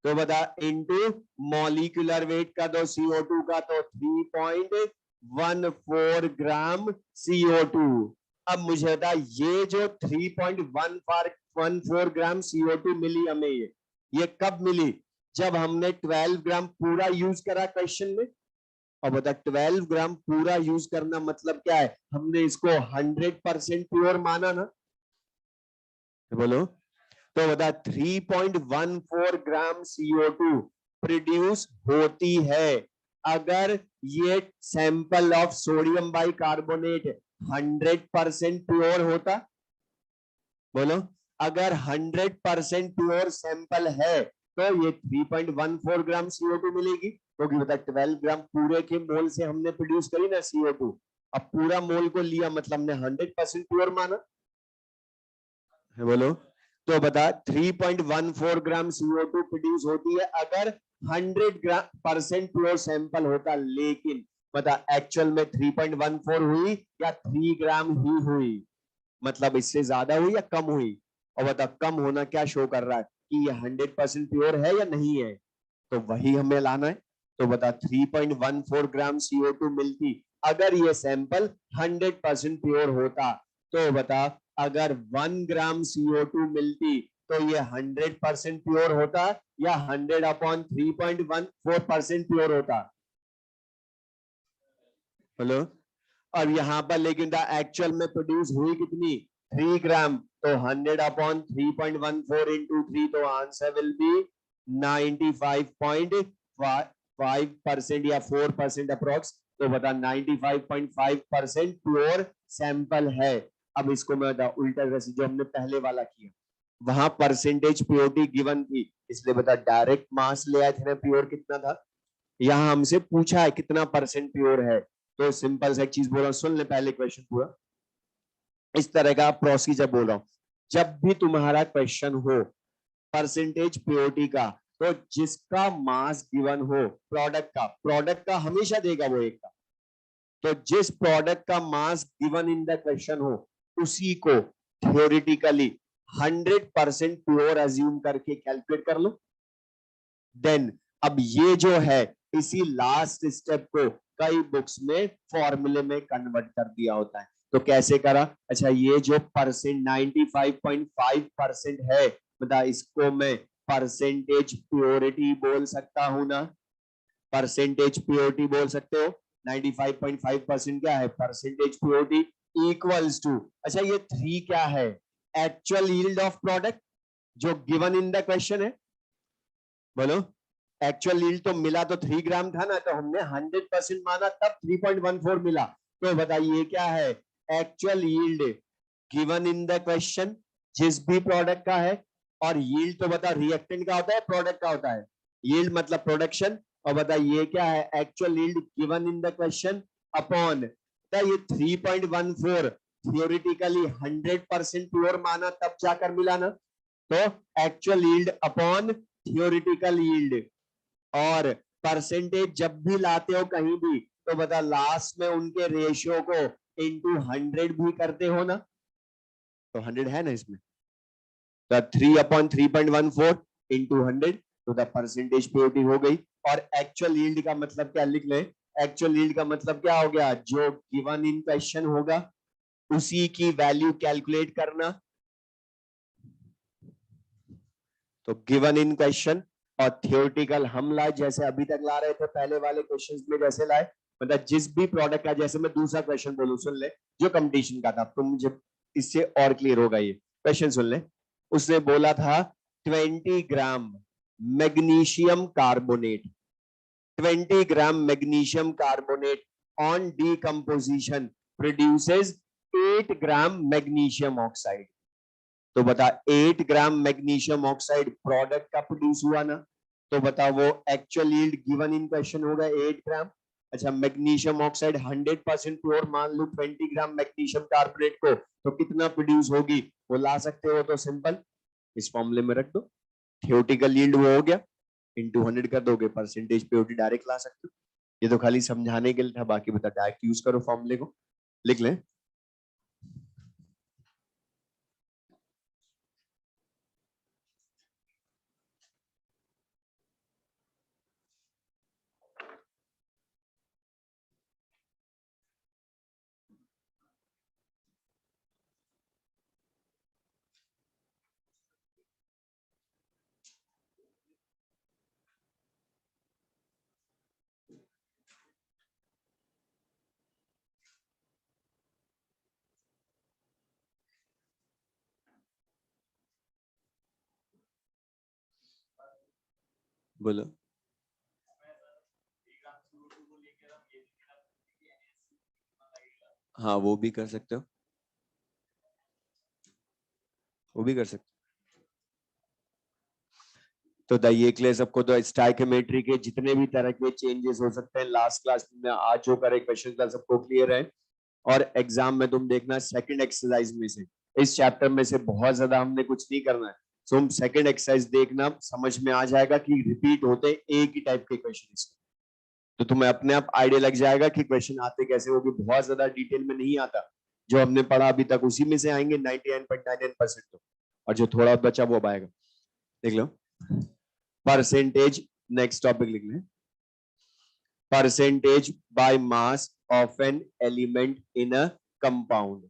तो बता, इनटू मॉलिक्यूलर वेट का दो CO2 का, तो 3.14 ग्राम CO2. अब मुझे बता, ये जो 3.14 ग्राम CO2 मिली हमें, ये कब मिली, जब हमने 12 ग्राम पूरा यूज करा क्वेश्चन में. और बता, 12 ग्राम पूरा यूज करना मतलब क्या है, हमने इसको 100% प्योर माना ना. बोलो. तो बता, 3.14 ग्राम CO2 प्रोड्यूस होती है अगर ये sample of sodium bicarbonate 100% pure होता. बोलो, अगर 100% प्योर सैंपल है तो ये 3.14 ग्राम CO2 मिलेगी, क्योंकि बता 12 ग्राम पूरे के मोल से हमने प्रोड्यूस करी ना CO2. अब पूरा मोल को लिया मतलब हमने 100% प्योर माना. बोलो. तो बता, 3.14 ग्राम CO2 प्रोड्यूस होती है अगर 100% प्योर सैंपल होता. लेकिन बता, एक्चुअल में 3.14 हुई या 3 ग्राम ही हुई, मतलब इससे ज्यादा हुई या कम हुई. और बता, कम होना क्या शो कर रहा है, कि ये 100% प्योर है या नहीं है, तो वही हमें लाना है। तो बता 3.14 ग्राम CO2 मिलती अगर ये सैंपल 100% प्योर होता। तो बता अगर 1 ग्राम CO2 मिलती तो ये 100% प्योर होता या 100/3.14% प्योर होता। हेलो, अब यहां पर लेकिन द एक्चुअल में प्रोड्यूस हुई कितनी 3 ग्राम, तो 100/3.14 इंटू 3, तो आंसर विल बी 95.5% या 4% अप्रोक्स। तो बता 95.5% प्योर सैंपल है। अब इसको मैं बता उल्टा जैसे जो हमने पहले वाला किया, वहां परसेंटेज प्योरिटी गिवन थी, इसलिए बता डायरेक्ट मास ले आए थे ना, प्योर कितना था। यहाँ हमसे पूछा है कितना परसेंट प्योर है, तो सिंपल सा एक चीज बोल रहा हूँ, सुन ले पहले क्वेश्चन पूरा। इस तरह का प्रोसीजर बोल रहा हूँ, जब भी तुम्हारा क्वेश्चन हो परसेंटेज प्योरिटी का, तो जिसका मास गिवन हो प्रोडक्ट का हमेशा देगा वो एक का, तो जिस प्रोडक्ट का mass given in the question हो उसी को थ्योरेटिकली 100% प्योर अज्यूम करके कैलकुलेट कर लो। देन अब ये जो है इसी लास्ट स्टेप को कई बुक्स में फॉर्मूले में कन्वर्ट कर दिया होता है। तो कैसे करा, अच्छा ये जो परसेंट 95.5% है, बता इसको मैं परसेंटेज प्योरिटी बोल सकता हूं ना, परसेंटेज प्योरिटी बोल सकते हो। 95.5% क्या है परसेंटेज प्योरिटी इक्वल्स टू, अच्छा ये 3 क्या है एक्चुअल यील्ड ऑफ प्रोडक्ट जो गिवन इन द क्वेश्चन है। बोलो, एक्चुअल यील्ड तो मिला तो 3 ग्राम था ना, तो हमने 100% माना तब 3.14 मिला। तो बताइए क्या है actual yield given in the question जिस भी प्रोडक्ट का है, और यील्ड तो बता रिएक्टेंट का होता है प्रोडक्ट का होता है, यील्ड मतलब प्रोडक्शन। और बताइए क्या है actual yield given in the question upon ये 3.14 थियोरिटिकली 100% प्योर माना तब जाकर मिला ना, तो actual yield upon theoretical yield. और परसेंटेज जब भी लाते हो कहीं भी तो बता लास्ट में उनके रेशियो को इंटू 100 भी करते हो ना, तो 100 है ना इसमें, तो 3/3.14 इंटू 100, तो द परसेंटेज प्योरिटी हो गई। और एक्चुअल यील्ड का मतलब क्या लिख ले, एक्चुअल यील्ड का मतलब क्या हो गया, जो गिवन इन क्वेश्चन होगा उसी की वैल्यू कैलकुलेट करना। तो गिवन इन क्वेश्चन और थियोरेटिकल हम लाए जैसे अभी तक ला रहे थे पहले वाले क्वेश्चंस में जैसे लाए, मतलब जिस भी प्रोडक्ट का, जैसे मैं दूसरा क्वेश्चन बोलूं सुन ले जो कंपटीशन का था, तो मुझे इससे और क्लियर होगा। ये क्वेश्चन सुन ले, उसने बोला था 20 gram magnesium carbonate, 20 gram magnesium carbonate on decomposition produces 8 gram magnesium oxide. तो बता 8 ग्राम मैग्नीशियम ऑक्साइड प्रोडक्ट का प्रोड्यूस हुआ ना, तो बता वो actual yield given in question होगा 8 ग्राम। अच्छा मैग्नीशियम ऑक्साइड 100% प्योर मान लो 20 ग्राम मैग्नीशियम कार्बोनेट को, तो कितना प्रोड्यूस होगी वो ला सकते हो, तो सिंपल इस फॉर्मूले में रख दो, थियोरेटिकल यील्ड वो हो गया इंटू 100 कर दोगे, परसेंटेज प्योरिटी डायरेक्ट ला सकते हो। ये तो खाली समझाने के लिए था, बाकी बता डायरेक्ट यूज करो फॉर्मूले को, लिख लें। बोलो, हाँ वो भी कर सकते हो, वो भी कर सकते हो। तो ये क्लियर सबको, तो स्टाइकोमेट्री के जितने भी तरह के चेंजेस हो सकते हैं लास्ट क्लास में आज जो करे क्वेश्चन का सबको क्लियर है। और एग्जाम में तुम देखना सेकंड एक्सरसाइज में से, इस चैप्टर में से बहुत ज्यादा हमने कुछ नहीं करना है, तो हम सेकंड एक्सरसाइज देखना, समझ में आ जाएगा कि रिपीट होते एक ही टाइप के क्वेश्चन, तो तुम्हें अपने आप आइडिया लग जाएगा कि क्वेश्चन आते कैसे होगी, बहुत ज्यादा डिटेल में नहीं आता, जो हमने पढ़ा अभी तक उसी में से आएंगे 99.99%, तो और जो थोड़ा बचा वो अब आएगा। देख लो परसेंटेज, नेक्स्ट टॉपिक लिख लें, percentage by mass of an element in a compound.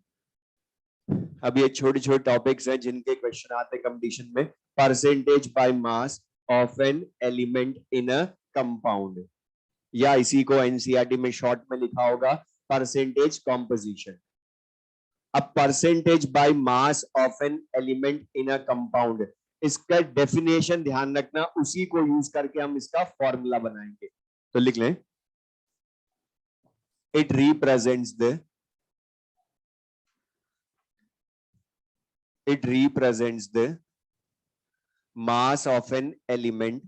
अब ये छोटे छोटे टॉपिक्स हैं जिनके क्वेश्चन आते हैं कंपटीशन में। Percentage by mass of an element in a compound, या इसी को एनसीईआरटी में शॉर्ट में लिखा होगा परसेंटेज कॉम्पोजिशन। अब percentage by mass of an element in a compound, इसका डेफिनेशन ध्यान रखना, उसी को यूज करके हम इसका फॉर्मूला बनाएंगे। तो लिख लें, it represents the mass of an element,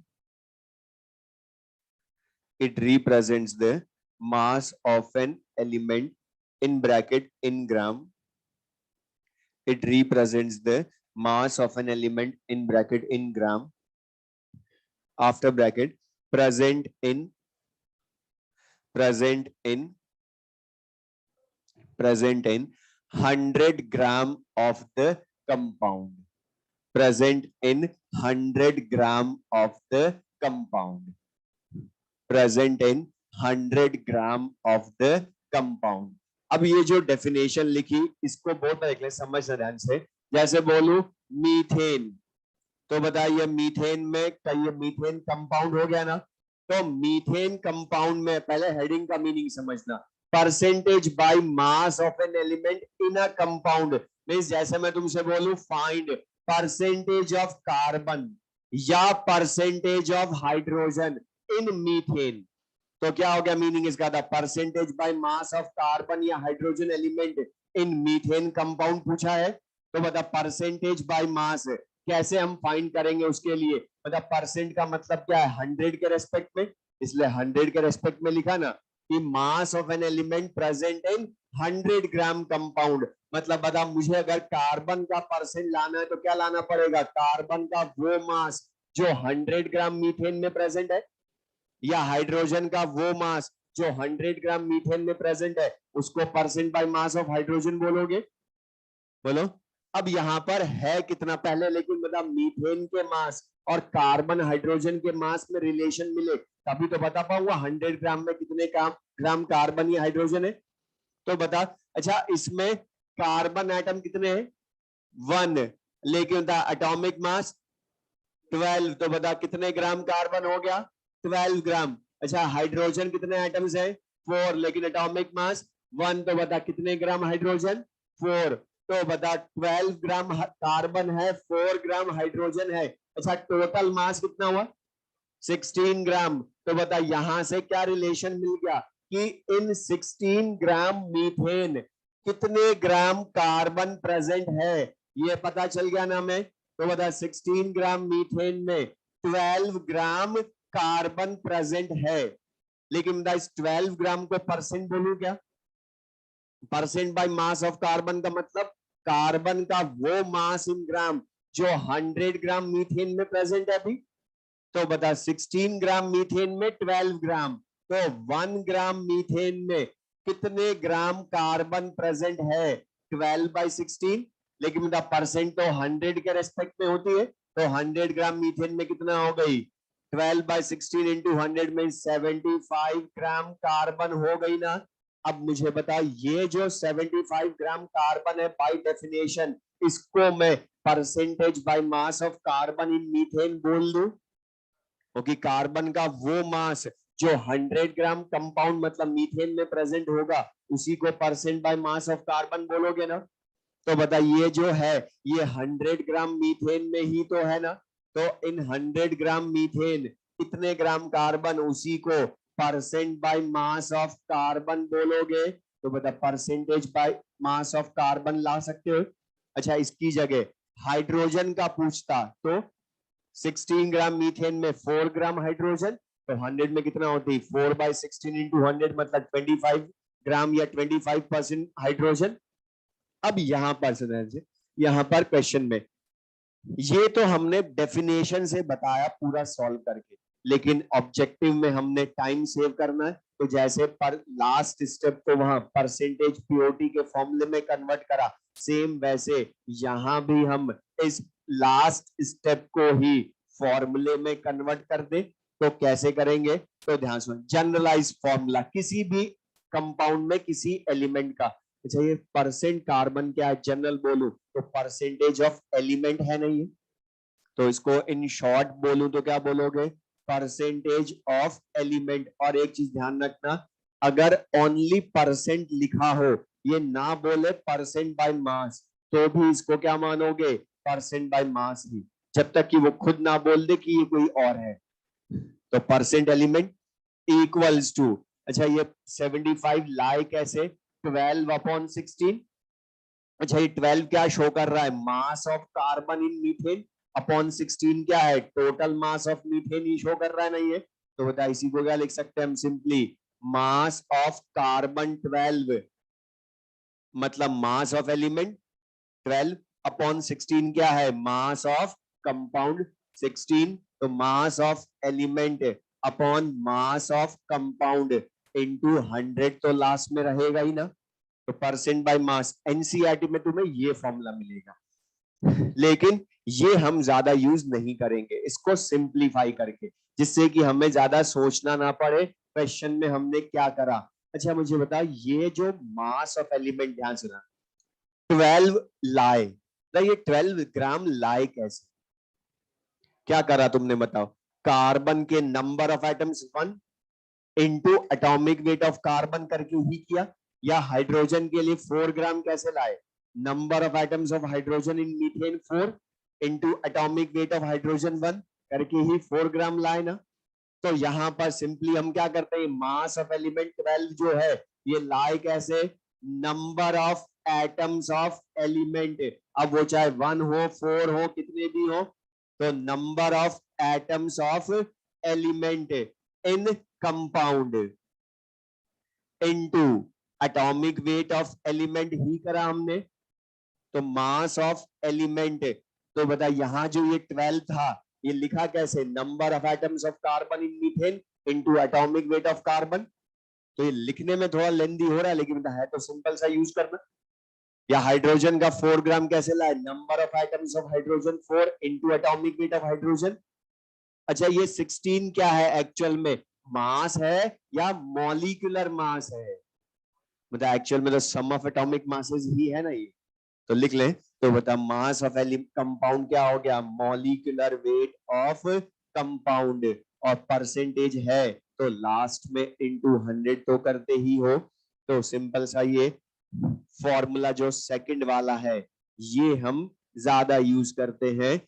it represents the mass of an element in bracket in gram, it represents the mass of an element in bracket in gram, after bracket present in 100 gram of the compound, present in 100 gram of the compound, present in 100 gram of the compound। अब ये जो definition लिखी इसको बहुत देख ले, समझना ध्यान से। जैसे बोलूं मीथेन, तो बताइए मीथेन में कई मीथेन कंपाउंड हो गया ना, तो मीथेन कंपाउंड में पहले हेडिंग का मीनिंग समझना, percentage by mass of an element in a compound means जैसे मैं तुमसे बोलूं फाइंड परसेंटेज ऑफ कार्बन या percentage of hydrogen in methane, तो क्या हो गया मीनिंग इसका था percentage by mass of carbon या hydrogen element in methane compound पूछा है। तो बता परसेंटेज बाय मास कैसे हम फाइंड करेंगे, उसके लिए मतलब परसेंट का मतलब क्या है 100 के रेस्पेक्ट में, इसलिए 100 के रेस्पेक्ट में लिखा ना कि मास of an element present in 100 gram compound. मतलब बता मुझे अगर कार्बन का परसेंट लाना है तो क्या लाना पड़ेगा, कार्बन का वो मास जो 100 ग्राम मीथेन में प्रेजेंट है, या हाइड्रोजन का वो मास जो 100 ग्राम मीथेन में प्रेजेंट है, उसको percent by mass of hydrogen बोलोगे। बोलो अब यहां पर है कितना पहले, लेकिन मतलब मीथेन के मास और कार्बन हाइड्रोजन के मास में रिलेशन मिले तभी तो बता पाऊंगा 100 ग्राम में कितने ग्राम कार्बन या हाइड्रोजन है। तो बता, अच्छा इसमें कार्बन एटम कितने हैं 1, लेकिन एटॉमिक मास 12, तो बता कितने ग्राम कार्बन हो गया 12 ग्राम। अच्छा हाइड्रोजन कितने एटम्स है 4, लेकिन एटॉमिक मास 1, तो बता कितने ग्राम हाइड्रोजन 4, तो बता 12 ग्राम कार्बन है 4 ग्राम हाइड्रोजन है। अच्छा टोटल मास कितना हुआ 16 ग्राम, तो बता यहां से क्या रिलेशन मिल गया कि इन 16 ग्राम मीथेन कितने ग्राम कार्बन प्रेजेंट है, ये पता चल गया ना हमें। तो बता 16 ग्राम मीथेन में 12 ग्राम कार्बन प्रेजेंट है, लेकिन इस 12 ग्राम को परसेंट बोलूं क्या, percent by mass of carbon का मतलब कार्बन का वो मास इन ग्राम जो 100 ग्राम मीथेन में प्रेजेंट है अभी। तो बता 16 ग्राम मीथेन में 12 ग्राम, तो 1 ग्राम मीथेन में कितने ग्राम कार्बन प्रेजेंट है 12 बाई 16, लेकिन बता परसेंट तो 100 के रेस्पेक्ट में होती है, तो 100 ग्राम मीथेन में कितना हो गई 12 बाई 16 इंटू 100 में 75 ग्राम कार्बन हो गई ना। अब मुझे बता ये जो 75 ग्राम कार्बन है बाय डेफिनेशन इसको मैं percentage by mass of carbon in methane बोल दूं, क्योंकि कार्बन का वो मास जो 100 ग्राम कंपाउंड मतलब मीथेन में प्रेजेंट होगा उसी को percent by mass of carbon बोलोगे ना। तो बता ये जो है ये 100 ग्राम मीथेन में ही तो है ना, तो इन 100 ग्राम मीथेन कितने ग्राम कार्बन उसी को percent by mass of carbon बोलोगे। तो बता percentage by mass of carbon ला सकते हो। अच्छा इसकी जगह हाइड्रोजन का पूछता तो 16 ग्राम मीथेन में 4 ग्राम हाइड्रोजन, तो 100 में कितना होती 4 बाई 16 इंटू 100 मतलब 25 ग्राम या 25% हाइड्रोजन। अब यहां पर क्वेश्चन में ये तो हमने डेफिनेशन से बताया पूरा सॉल्व करके, लेकिन ऑब्जेक्टिव में हमने टाइम सेव करना है, तो जैसे पर लास्ट स्टेप तो वहां परसेंटेज पीओटी के फॉर्मूले में कन्वर्ट करा, सेम वैसे यहां भी हम इस लास्ट स्टेप को ही फॉर्मूले में कन्वर्ट कर दे तो कैसे करेंगे? तो ध्यान सुन, जनरलाइज फॉर्मूला किसी भी कंपाउंड में किसी एलिमेंट का, अच्छा ये परसेंट कार्बन क्या है जनरल बोलूं तो परसेंटेज ऑफ एलिमेंट है नहीं है, तो इसको इन शॉर्ट बोलूं तो क्या बोलोगे? Percentage of element. और एक चीज ध्यान रखना, अगर ओनली परसेंट लिखा हो, ये ना बोले परसेंट बाय मास, तो भी इसको क्या मानोगे? परसेंट बाय मास ही, जब तक कि वो खुद ना बोल दे कि ये कोई और है। तो परसेंट एलिमेंट इक्वल्स टू, अच्छा ये 75 लाई कैसे? 12/16। अच्छा ये 12 क्या शो कर रहा है? मास of carbon in methane upon 16 क्या है? Total mass of methane he show कर रहा है नहीं है? तो बता इसी को क्या लिख सकते हैं हम? सिंपली मास ऑफ कार्बन 12, मतलब मास ऑफ एलिमेंट 12 अपॉन 16 क्या है? Mass of compound 16। तो mass of element upon mass of compound into 100 तो लास्ट में रहेगा ही ना, तो परसेंट बाय मास। एनसीईआरटी में तुम्हें ये फॉर्मूला मिलेगा, लेकिन ये हम ज्यादा यूज नहीं करेंगे, इसको सिंप्लीफाई करके, जिससे कि हमें ज्यादा सोचना ना पड़े क्वेश्चन में हमने क्या करा। अच्छा मुझे बता, ये जो मास ऑफ एलिमेंट, ध्यान सुना, 12 लाए, ये 12 ग्राम लाए कैसे? क्या करा तुमने बताओ? कार्बन के number of atoms 1 into atomic weight of carbon करके ही किया, या हाइड्रोजन के लिए 4 ग्राम कैसे लाए? Number of atoms of hydrogen in methane 4 into atomic weight of hydrogen 1 करके ही 4 ग्राम लाए ना। तो यहां पर सिंपली हम क्या करते हैं? मास ऑफ एलिमेंट 12 जो है ये लाए कैसे? Number of atoms of element, अब वो चाहे 1 हो 4 हो कितने भी हो, तो number of atoms of element in compound into atomic weight of element ही करा हमने, तो मास ऑफ एलिमेंट। तो बता यहां जो ये 12 था ये लिखा कैसे? Number of atoms of carbon in methane into atomic weight of carbon. तो ये लिखने में थोड़ा लेंदी हो रहा है, लेकिन है तो सिंपल सा यूज करना। या हाइड्रोजन का 4 ग्राम कैसे लाए? Number of atoms of hydrogen 4 into atomic weight of hydrogen. अच्छा ये 16 क्या है एक्चुअल में? मास है या मॉलिक्यूलर मास है? मतलब एक्चुअल में तो सम ऑफ एटॉमिक मासेस ही है ना ये, तो लिख ले। तो बता मास ऑफ कंपाउंड क्या हो गया? मॉलिक्यूलर वेट ऑफ कंपाउंड, और परसेंटेज है तो लास्ट में इनटू 100 तो करते ही हो। तो सिंपल सा ये फॉर्मूला जो सेकंड वाला है ये हम ज्यादा यूज करते हैं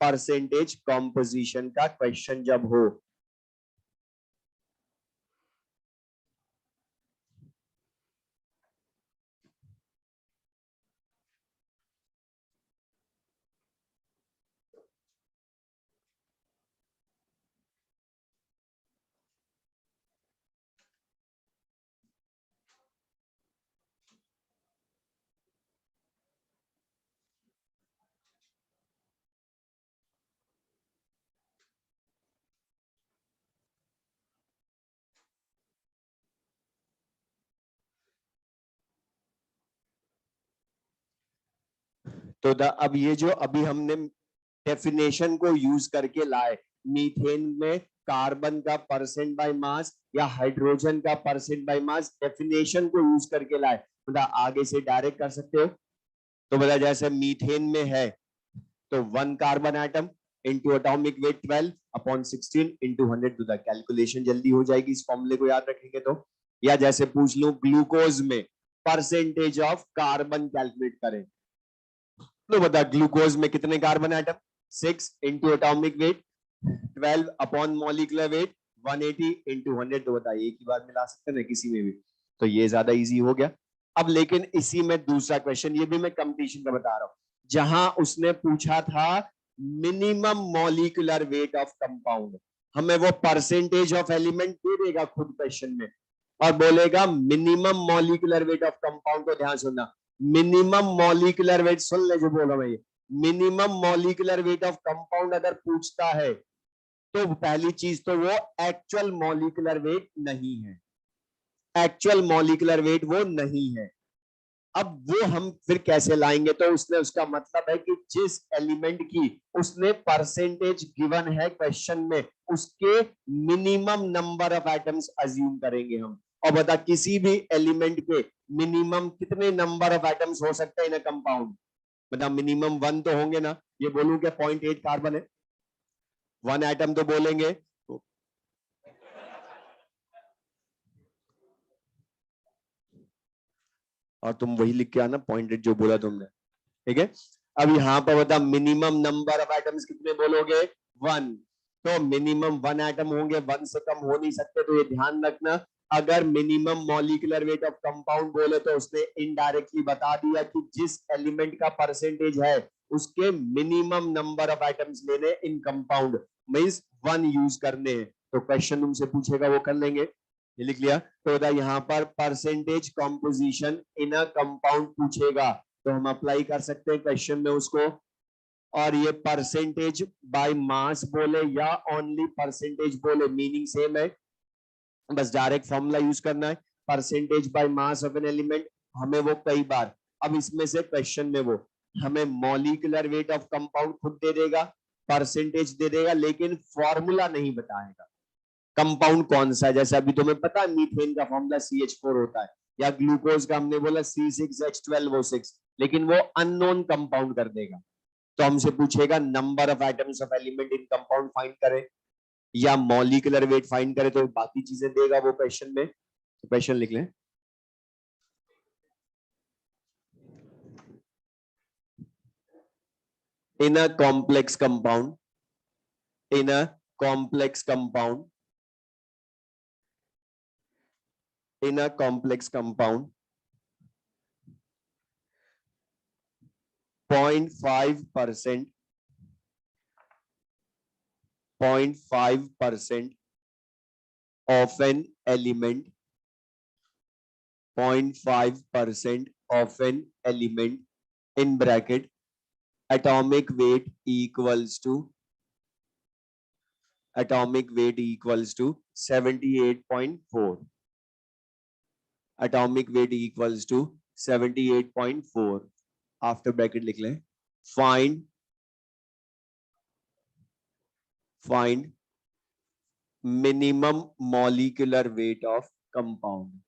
परसेंटेज कॉम्पोजिशन का क्वेश्चन जब हो। तो अब ये जो अभी हमने डेफिनेशन को यूज करके लाए, मीथेन में कार्बन का परसेंट बाय मास या हाइड्रोजन का परसेंट बाय मास, डेफिनेशन को यूज करके लाए, मतलब आगे से डायरेक्ट कर सकते हो। तो बोला जैसे मीथेन में है तो 1 carbon atom into atomic weight 12 upon 16 into 100, तो कैलकुलेशन जल्दी हो जाएगी इस फॉर्मूले को याद रखेंगे तो। या जैसे पूछ लूं ग्लूकोज में परसेंटेज ऑफ कार्बन कैलकुलेट करें, तो बता ग्लूकोज में कितने carbon atom? 6 into atomic weight 12 upon molecular weight 180 into 100, तो बता एक ही बार मिला सकते हैं ना किसी में भी, तो ये ज्यादा इजी हो गया। अब लेकिन इसी में दूसरा क्वेश्चन, ये भी मैं कंपटीशन का बता रहा हूं, जहां उसने पूछा था minimum molecular weight of compound, हमें वो परसेंटेज ऑफ एलिमेंट दे देगा खुद क्वेश्चन में और बोलेगा minimum molecular weight of compound. को ध्यान सुनना, मिनिमम मॉलिक्यूलर वेट, सुन ले जो बोल रहा हूं मैं, minimum molecular weight of compound अगर पूछता है तो पहली चीज तो वो एक्चुअल मॉलिक्यूलर वेट नहीं है, एक्चुअल मॉलिक्यूलर वेट वो नहीं है। अब वो हम फिर कैसे लाएंगे, तो उसने उसका मतलब है कि जिस एलिमेंट की उसने परसेंटेज गिवन है क्वेश्चन में, उसके minimum number of atoms assume करेंगे हम। और बता किसी भी एलिमेंट के मिनिमम कितने नंबर ऑफ एटम्स हो सकते हैं इन कंपाउंड? बता मिनिमम 1 तो होंगे ना। ये बोलूं क्या 0.8 कार्बन है, 1 एटम तो बोलेंगे। और तुम वही लिख के आना 0.8 जो बोला तुमने, ठीक है। अब यहाँ पर बता मिनिमम नंबर ऑफ एटम्स कितने बोलोगे? 1। तो मिनिमम 1 एटम होंगे, 1 से कम हो नहीं सकते। तो ये ध्यान रखना, अगर minimum molecular weight of compound बोले तो उसने इनडायरेक्टली बता दिया कि जिस एलिमेंट का परसेंटेज है उसके मिनिमम नंबर ऑफ एटम्स लेने इन कंपाउंड, मींस 1 यूज करने हैं। तो क्वेश्चन तुमसे पूछेगा वो कर लेंगे। ये लिख लिया। तो यहाँ पर percentage composition in a compound पूछेगा, तो हम अप्लाई कर सकते हैं क्वेश्चन में उसको। और ये परसेंटेज बाय मास बोले या ओनली परसेंटेज बोले, मीनिंग सेम है, बस डायरेक्ट फॉर्मूला यूज करना है। Percentage by mass of an element, हमें वो कई बार, अब इसमें से क्वेश्चन में वो हमें मॉलिक्यूलर वेट ऑफ कंपाउंड खुद दे देगा, परसेंटेज दे देगा, लेकिन फॉर्मूला नहीं बताएगा कंपाउंड कौन सा है। जैसे अभी तुम्हें पता है मीथेन का फॉर्मूला CH4 होता है, या ग्लूकोज का हमने बोला C6H12O6, लेकिन वो अननोन कंपाउंड कर देगा। तो हमसे पूछेगा number of atoms of element in compound find करें या मॉलिक्यूलर वेट फाइंड करें, तो बाकी चीजें देगा वो क्वेश्चन में। तो क्वेश्चन लिख लें। In a complex compound, in a complex compound, in a complex compound 0.5%, 0.5% of an element, 0.5% of an element in bracket atomic weight equals to, atomic weight equals to 78.4, atomic weight equals to 78.4। After bracket लिख लें, find, find minimum molecular weight of compound,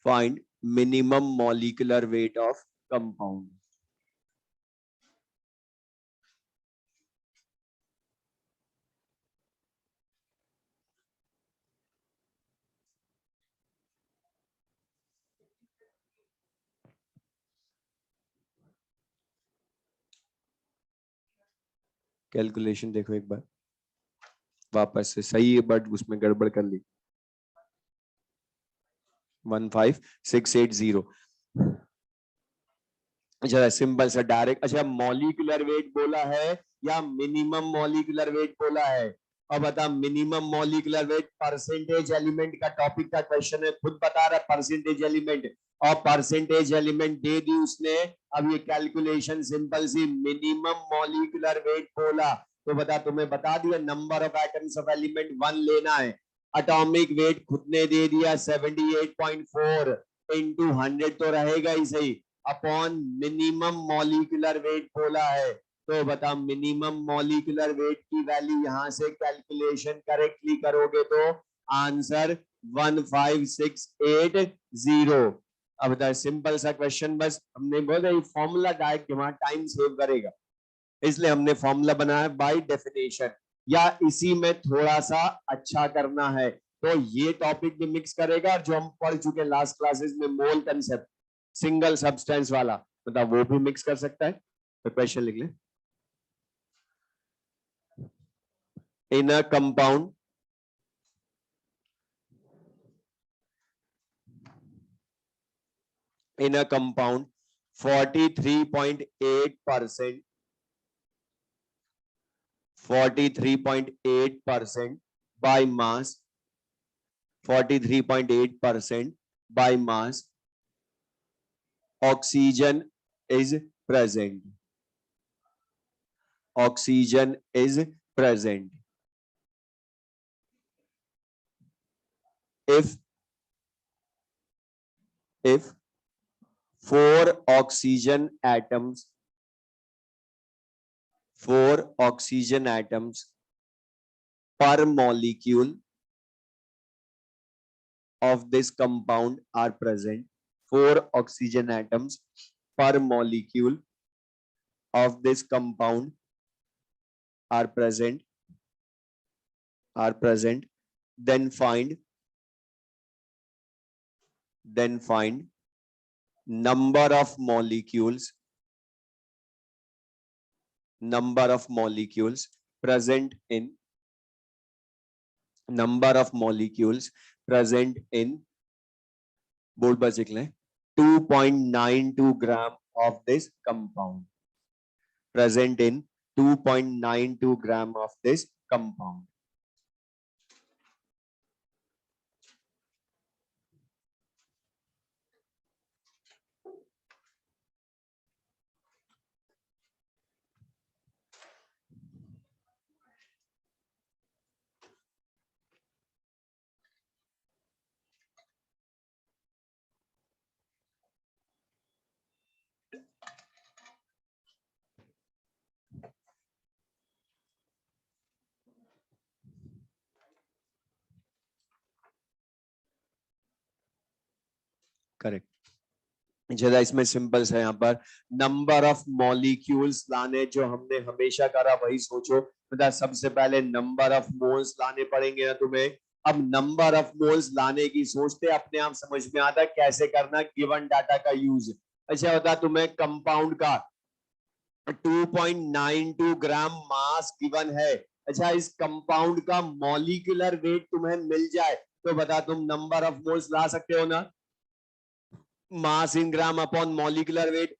find minimum molecular weight of compound. Calculation देखो एक बार वापस से, सही है but उसमें गड़बड़ कर ली। 15680। अच्छा सिंपल सा डायरेक्ट, अच्छा मॉलिक्यूलर वेट बोला है या मिनिमम मॉलिक्यूलर वेट बोला है? अब बता minimum molecular weight percentage element का टॉपिक का क्वेश्चन है, खुद बता रहा है परसेंटेज एलिमेंट, और परसेंटेज एलिमेंट दे दी उसने। अब ये कैलकुलेशन सिंपल सी, मिनिमम मॉलिक्यूलर वेट बोला तो बता, तुम्हें बता दिया number of atoms of element 1 लेना है। एटॉमिक वेट खुद ने दे दिया 78.4 इंटू 100 तो रहेगा ही सही, अपॉन मिनिमम मॉलिक्यूलर वेट बोला है। तो बता मिनिमम मॉलिक्यूलर वेट की वैल्यू यहां से कैलकुलेशन करेक्टली करोगे तो आंसर 15680। अब बता सिंपल सा क्वेश्चन, बस हमने बोला ये फॉर्मूला डायरेक्ट दिमाग टाइम सेव करेगा, इसलिए हमने फॉर्मूला बनाया बाय डेफिनेशन, या इसी में थोड़ा सा अच्छा करना है तो ये टॉपिक भी मिक्स करेगा, और जो हम पढ़ चुके लास्ट क्लासेस में मोल कंसेप्ट सिंगल सब्सटेंस वाला, मतलब वो भी मिक्स कर सकता है। तो क्वेश्चन लिख लें, in a compound, in a compound 43.8%, 43.8% by mass, 43.8% by mass, oxygen is present, oxygen is present if if 4 oxygen atoms per molecule of this compound are present. 4 oxygen atoms per molecule of this compound are present. Then find number of molecules present in board पर लिख लें 2.92 gram of this compound, present in 2.92 gram of this compound. Correct. जरा इसमें simple है, यहाँ पर number of molecules लाने जो हमने हमेशा करा वही सोचो। मतलब सबसे पहले नंबर ऑफ मोल्स लाने पड़ेंगे ना तुम्हें। अब नंबर ऑफ मोल्स लाने की सोचते अपने आप समझ में आता है कैसे करना गिवन डाटा का यूज। अच्छा होता तुम्हें कंपाउंड का 2.92 ग्राम मास गिवन है। अच्छा इस कंपाउंड का मॉलिक्यूलर वेट तुम्हें मिल जाए तो बता तुम नंबर ऑफ मोल्स ला सकते हो ना। मास इन ग्राम अपॉन मॉलिक्यूलर वेट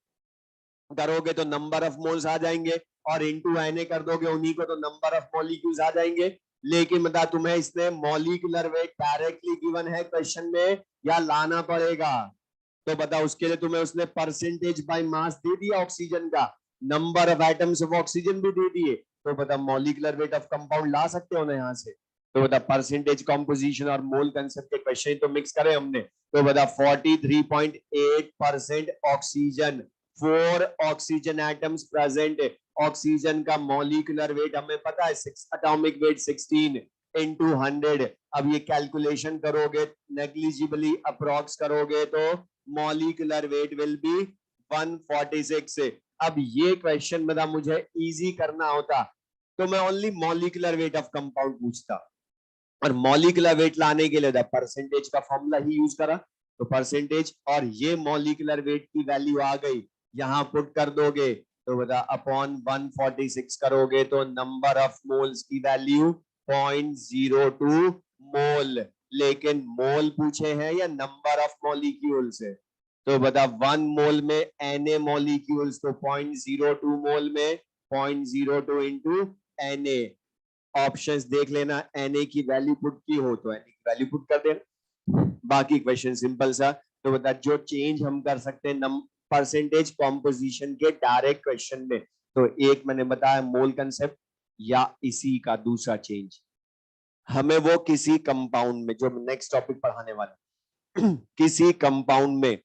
करोगे तो नंबर ऑफ मोल्स आ जाएंगे और इनटू Na कर दोगे उन्हीं को तो नंबर ऑफ मॉलिक्यूल्स आ जाएंगे। लेकिन बता तुम्हें इसने मॉलिक्यूलर वेट डायरेक्टली गिवन है क्वेश्चन में या लाना पड़ेगा। तो बता उसके लिए तुम्हें उसने परसेंटेज बाय मास दे दिया ऑक्सीजन का, number of atoms of oxygen भी दे दिए। तो बता मॉलिक्यूलर वेट ऑफ कंपाउंड ला सकते हो ना यहाँ से। तो बता परसेंटेज कॉम्पोजिशन और मोल कंसेप्ट के क्वेश्चन तो मिक्स करे हमने। तो बता 43.8% oxygen, 4 oxygen atoms present. Oxygen का मॉलिक्यूलर वेट हमें पता है 6 एटॉमिक वेट 16 into 100। अब ये कैलकुलेशन करोगे नेग्लिजिबली अप्रॉक्स करोगे तो मॉलिक्यूलर वेट विल बी 146। अब ये क्वेश्चन बता मुझे इजी करना होता तो मैं only molecular weight of compound पूछता और मॉलिक्यूलर वेट लाने के लिए परसेंटेज का फॉर्मूला ही यूज करा। तो परसेंटेज और ये मॉलिक्यूलर वेट की वैल्यू आ गई, यहां पुट कर दोगे तो बता अपॉन 146 करोगे तो नंबर ऑफ मोल्स की वैल्यू 0.02 मोल। लेकिन मोल पूछे हैं या नंबर ऑफ मॉलिक्यूल्स है। तो बता 1 मोल में Na मॉलिक्यूल्स तो 0.02 मोल में 0.02 इंटू Na। ऑप्शंस देख लेना, Na की वैल्यू पुट की हो तो Na की वैल्यू पुट कर देना। बाकी क्वेश्चन सिंपल सा। तो बता जो चेंज हम कर सकते हैं परसेंटेज कॉम्पोजिशन के डायरेक्ट क्वेश्चन में, तो एक मैंने बताया मोल कंसेप्ट या इसी का दूसरा चेंज हमें वो किसी कंपाउंड में जो नेक्स्ट टॉपिक पढ़ाने वाला किसी कंपाउंड में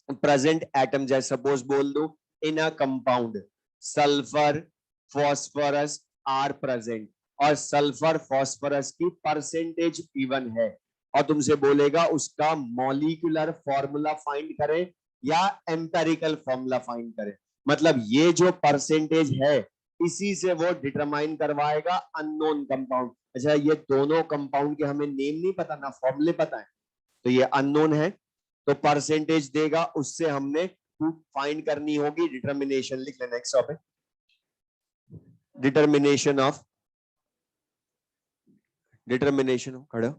प्रेजेंट एटम जैसे सपोज बोल दो in a compound sulphur phosphorus are present और सल्फर फॉस्फोरस की परसेंटेज गिवन है और तुमसे बोलेगा उसका मॉलिक्यूलर फॉर्मूला फाइंड करें या एम्पेरिकल फॉर्मूला फाइंड करें। मतलब ये जो परसेंटेज है इसी से वो डिटरमाइन करवाएगा अननोन कंपाउंड। अच्छा ये दोनों कंपाउंड के हमें नेम नहीं पता ना फॉर्मूले पता है तो ये अननोन है तो परसेंटेज देगा उससे हमने फाइंड करनी होगी डिटर्मिनेशन। लिख लेना नेक्स्ट टॉपिक डिटर्मिनेशन खड़ा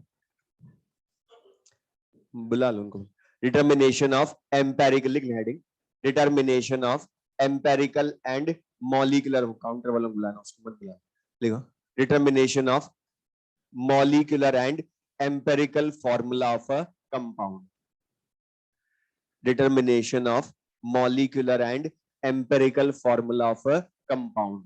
बुला लो उनको। डिटर्मिनेशन ऑफ एम्पेरिकल लिख heading determination of empirical and molecular. Counter वाला बुलाना उसको मत बुला लिखो determination of molecular and empirical formula of a compound. Determination of molecular and empirical formula of a compound.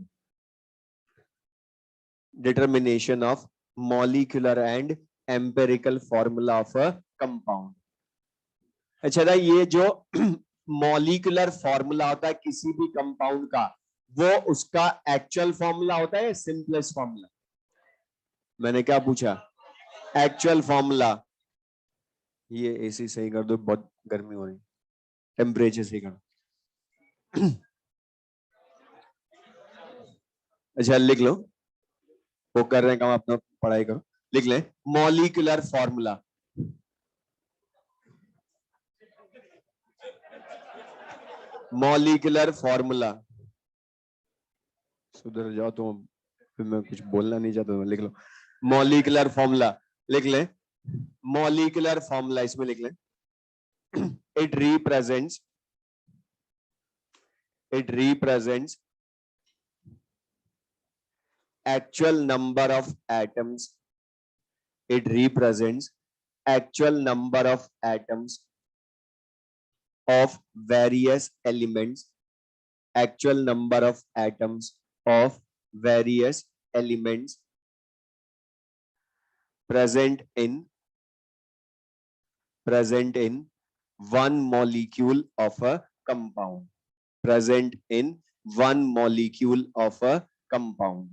Determination of molecular and empirical formula of a compound. अच्छा था, ये जो मॉलिक्यूलर फॉर्मूला होता है किसी भी कंपाउंड का, वो उसका एक्चुअल फॉर्मूला होता है, सिंपलेस्ट फॉर्मूला? मैंने क्या पूछा? Actual formula. ये एसी सही कर दो, बहुत गर्मी हो रही, टेम्परेचर सही कर दो। अच्छा लिख लो, वो कर रहे हैं काम, अपना पढ़ाई करो। लिख ले मॉलिक्यूलर फॉर्मूला। मॉलिक्यूलर फॉर्मूला, सुधर जाओ तो फिर मैं कुछ बोलना नहीं चाहता, लिख लो मॉलिक्यूलर फॉर्मूला। लिख ले मॉलिक्यूलर फॉर्मूला, इसमें लिख ले it represents actual number of atoms. It represents actual number of atoms of various elements. Actual number of atoms of various elements present in one molecule of a compound. Present in one molecule of a compound.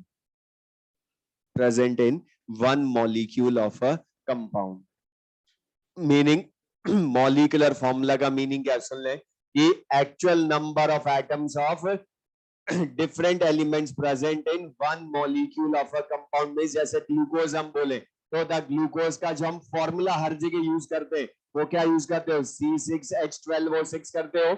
Present in one molecule of a compound. Meaning molecular formula का meaning क्या, सुन ले कि actual number of atoms of different elements present in one molecule of a compound में। जैसे glucose हम बोले तो the glucose का जो हम फॉर्मूला हर जगह यूज करते हैं, वो क्या यूज करते हो? C6H12O6 करते हो।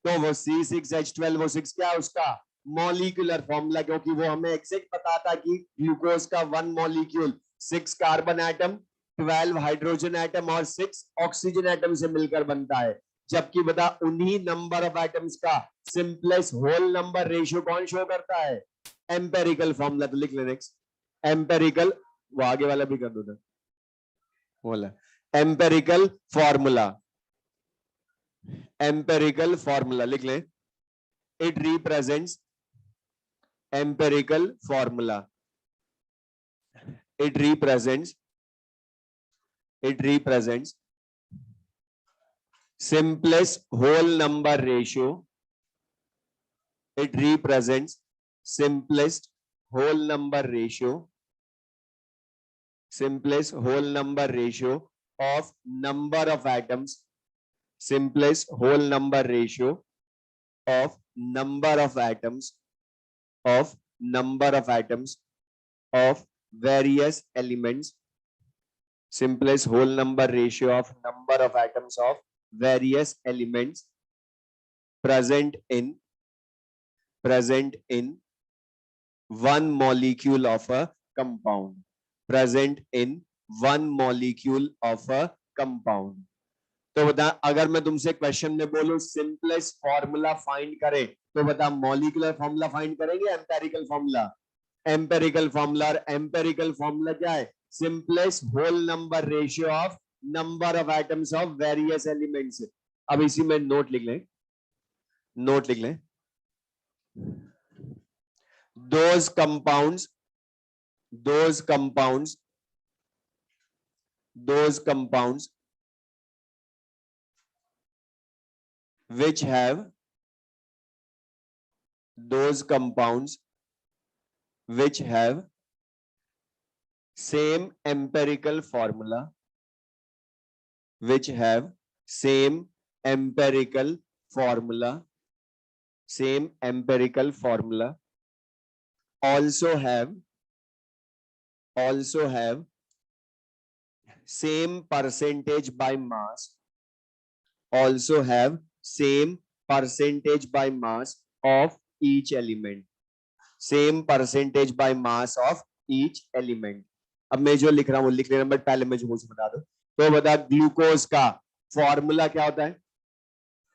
तो वो C6H12O6 क्या है? उसका मॉलिक्यूलर फॉर्मूला, क्योंकि वो हमें एग्जैक्ट बताता कि ग्लूकोज का one molecule 6 carbon atom, 12 hydrogen atom और 6 ऑक्सीजन एटम से मिलकर बनता है। जबकि बता उन्हीं नंबर ऑफ एटम्स का सिंपलेस्ट होल नंबर रेशियो कौन शो करता है? Empirical formula. तो लिख ले नेक्स्ट एम्पेरिकल, वो आगे वाला भी कर दो, बोला एम्पेरिकल फॉर्मूला। एम्पेरिकल फॉर्मूला लिख ले, it represents empirical formula. It represents simplest whole number ratio. It represents simplest whole number ratio. Simplest whole number ratio of number of atoms. Simplest whole number ratio of number of atoms of various elements. Simplest whole number ratio of number of atoms of various elements present in one molecule of a compound. Present in one molecule of a compound. तो बता, अगर मैं तुमसे question में बोलूं simplest formula find करें, तो बता मॉलिक्यूलर फॉर्मूला फाइंड करेंगे एम्पेरिकल फॉर्मूला? Empirical formula. और एम्पेरिकल फॉर्मूला क्या है? Simplest whole number ratio of number of atoms of various elements. अब इसी में नोट लिख लें, those compounds which have same empirical formula, also have same percentage by mass, of each element. Same percentage by mass of each element. अब मैं जो लिख रहा हूँ लिख लेना, बट पहले मुझे बता दो। तो बता ग्लूकोज का फॉर्मूला क्या होता है?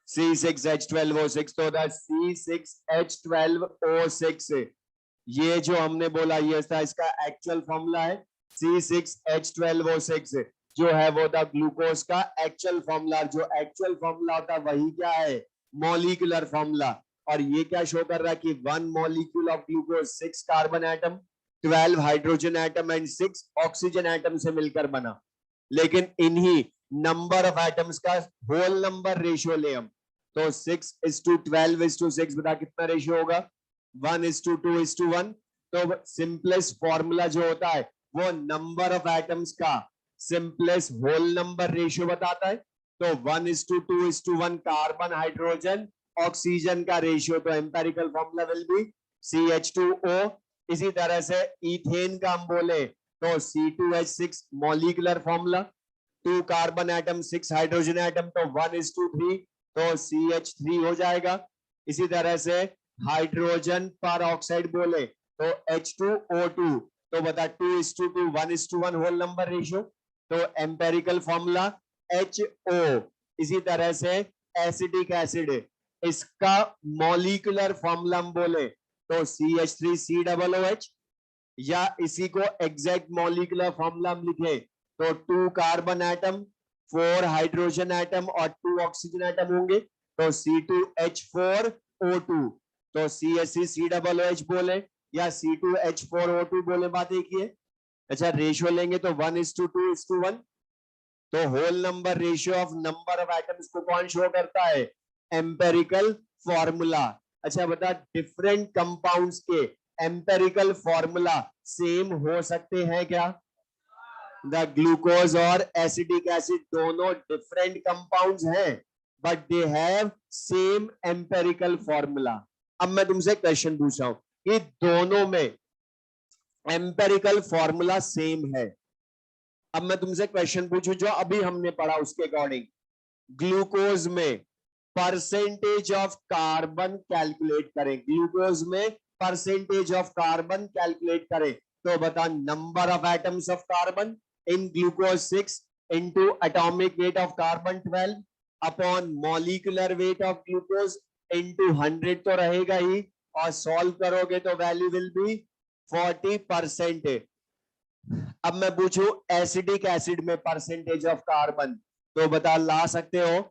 C6H12O6। तो C6H12O6 ये जो हमने बोला ये था, इसका एक्चुअल फॉर्मूला है C6H12O6 जो है वो था ग्लूकोज का एक्चुअल फॉर्मूला। जो एक्चुअल फॉर्मूला होता है वही क्या है? Molecular formula. और ये क्या शो कर रहा है कि one molecule of glucose 6 carbon atom, 12 hydrogen atom and 6 oxygen atom से मिलकर बना। लेकिन इन्हीं नंबर ऑफ एटम्स का होल नंबर रेशियो ले हम, तो 6:12:6 बता कितना रेशियो होगा, 1:2:1। तो सिंपलेस्ट फॉर्मूला जो होता है वो नंबर ऑफ एटम्स का सिंपलेस्ट होल नंबर रेशियो बताता है। तो 1:2:1 कार्बन हाइड्रोजन ऑक्सीजन का रेशियो, तो empirical formula will be CH2O। इसी तरह से इथेन का हम बोले तो C2H6 molecular formula, 2 carbon atom 6 hydrogen atom, तो 1:3, तो CH3 हो जाएगा। इसी तरह से हाइड्रोजन पर ऑक्साइड बोले तो H2O2, तो बता 2:2 1:1 होल नंबर रेशियो, तो एम्पेरिकल फॉर्मूला HO। इसी तरह से एसिटिक एसिड, इसका मॉलिक्यूलर फॉर्मूला हम बोले तो CH3COOH, या इसी को एग्जैक्ट मॉलिक्यूलर फॉर्मूला हम लिखे तो 2 कार्बन एटम 4 हाइड्रोजन एटम और 2 ऑक्सीजन एटम होंगे, तो C2H4O2, तो CH3COOH बोले या C2H4O2 बोले, बात एक ही है। अच्छा रेशियो लेंगे तो 1:2:1, तो whole number ratio of number of atoms को कौन शो करता है, एम्पेरिकल फॉर्मूला। अच्छा बता डिफरेंट कंपाउंड्स के एम्पेरिकल फॉर्मूला सेम हो सकते हैं क्या, द ग्लूकोज और एसिटिक एसिड दोनों डिफरेंट कंपाउंड्स हैं but they have same empirical formula. अब मैं तुमसे क्वेश्चन पूछ रहा हूं कि दोनों में एम्पेरिकल फॉर्मूला सेम है। अब मैं तुमसे क्वेश्चन पूछूं जो अभी हमने पढ़ा उसके अकॉर्डिंग, ग्लूकोज में परसेंटेज ऑफ कार्बन कैलकुलेट करें, ग्लूकोज में परसेंटेज ऑफ कार्बन कैलकुलेट करें, तो बता number of atoms of carbon in glucose 6 into atomic weight of carbon 12 upon molecular weight of glucose into 100 तो रहेगा ही, और सॉल्व करोगे तो वैल्यू विल बी 40%। अब मैं पूछूं एसिडिक एसिड में परसेंटेज ऑफ कार्बन, तो बता ला सकते हो।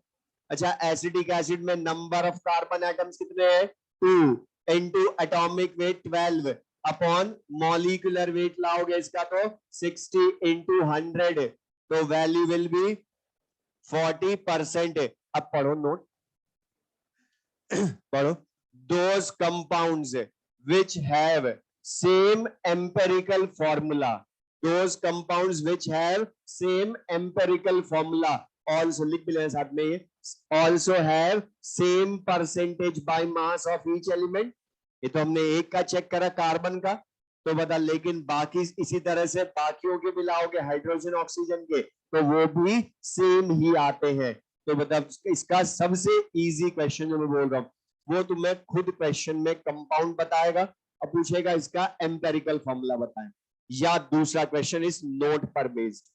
अच्छा एसिडिक एसिड में नंबर ऑफ कार्बन एटम्स कितने हैं, 2 into atomic weight 12 upon molecular weight लाओगे इसका तो 60 इंटू 100, तो वैल्यू विल बी 40%। अब पढ़ो नोट, पढ़ो, those compounds which have same empirical formula, those compounds which have same empirical formula also, लिख भी लेना साथ में, ये also have same percentage by mass of each element। ये तो हमने एक का चेक करा कार्बन का, तो बता लेकिन बाकी इसी तरह से बाकियों के भी लाओगे हाइड्रोजन ऑक्सीजन के तो वो भी सेम ही आते हैं। तो बता इसका सबसे इजी क्वेश्चन जो मैं बोल रहा हूं वो तुम्हें खुद क्वेश्चन में कंपाउंड बताएगा और पूछेगा इसका एम्पेरिकल फॉर्मूला बताएं, या दूसरा क्वेश्चन इस नोट पर बेस्ड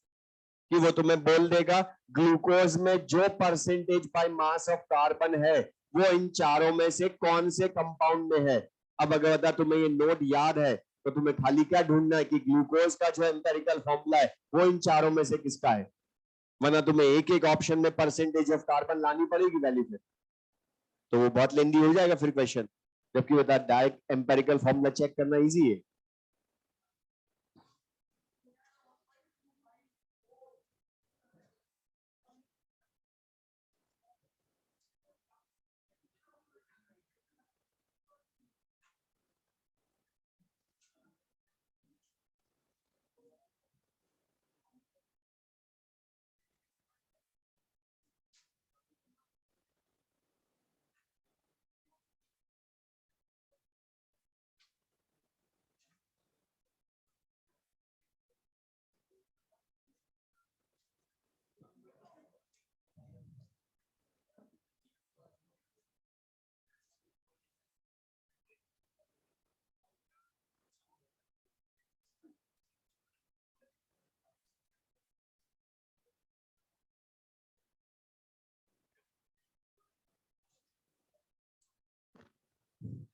कि वो तुम्हें बोल देगा ग्लूकोज में जो percentage by mass of carbon है वो इन चारों में से कौन से कंपाउंड में है। अब अगर बता तुम्हें ये नोट याद है तो तुम्हें खाली क्या ढूंढना है कि ग्लूकोज का जो एम्पेरिकल फॉर्मूला है वो इन चारों में से किसका है, वरना तुम्हें एक एक ऑप्शन में परसेंटेज ऑफ कार्बन लानी पड़ेगी वैल्यू फिर, तो वो बहुत लेंदी हो जाएगा फिर क्वेश्चन, जबकि बता डायरेक्ट एम्पेरिकल फॉर्मूला चेक करना इजी है।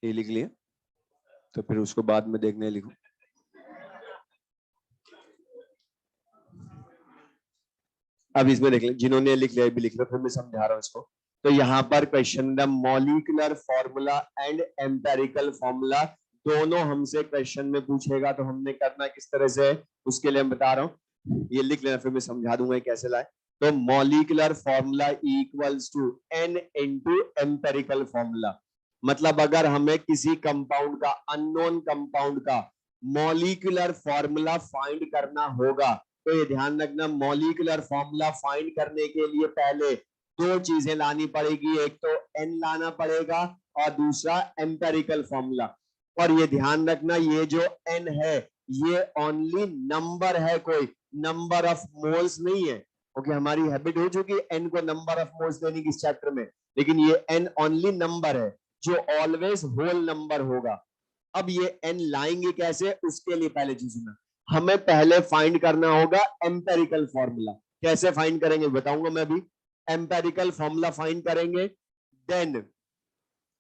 ये लिख लिया तो फिर उसको बाद में देखने लिखो। अब इसमें देख लें, जिन्होंने लिख लिया भी लिख लो, फिर मैं समझा रहा हूँ इसको। तो यहाँ पर question the molecular formula and empirical formula दोनों हमसे क्वेश्चन में पूछेगा, तो हमने करना किस तरह से उसके लिए हम बता रहा हूँ, ये लिख लेना फिर मैं समझा दूंगा कैसे लाए। तो molecular formula equals to n into empirical formula. मतलब अगर हमें किसी कंपाउंड का, अननोन कंपाउंड का मॉलिक्यूलर फॉर्मूला फाइंड करना होगा, तो ये ध्यान रखना, मॉलिक्यूलर फॉर्मूला फाइंड करने के लिए पहले दो चीजें लानी पड़ेगी, एक तो n लाना पड़ेगा और दूसरा एम्पेरिकल फॉर्मूला। और ये ध्यान रखना, ये जो n है ये ओनली नंबर है, कोई नंबर ऑफ मोल्स नहीं है। ओके, हमारी हैबिट हो चुकी है n को नंबर ऑफ मोल्स देने की इस चैप्टर में, लेकिन ये n ओनली नंबर है जो ऑलवेज होल नंबर होगा। अब ये n लाएंगे कैसे, उसके लिए पहले चीज सुना, हमें पहले फाइंड करना होगा एम्पेरिकल फॉर्मूला। कैसे फाइंड करेंगे बताऊंगा मैं अभी। एम्पेरिकल फॉर्मूला फाइंड करेंगे, देन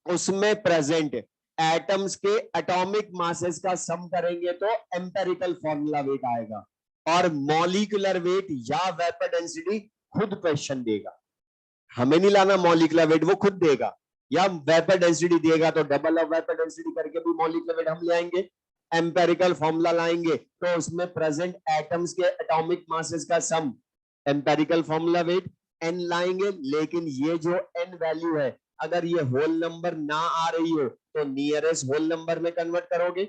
उसमें प्रेजेंट एटम्स के एटॉमिक मासेस का सम करेंगे तो एम्पेरिकल फॉर्मूला वेट आएगा। और मॉलिक्यूलर वेट या वेपर डेंसिटी खुद क्वेश्चन देगा, हमें नहीं लाना मॉलिक्यूलर वेट, वो खुद देगा, या वेपर डेंसिटी देगा तो डबल ऑफ वेपर डेंसिटी करके भी मॉलिक्यूलर वेट हम ले आएंगे। एम्पेरिकल फॉर्मूला लाएंगे तो उसमें प्रेजेंट एटम्स के एटॉमिक मासेस का सम, एम्पेरिकल फॉर्मूला वेट n लाएंगे। लेकिन ये जो n वैल्यू है, अगर ये होल नंबर ना आ रही हो तो नियरेस्ट होल नंबर में कन्वर्ट करोगे,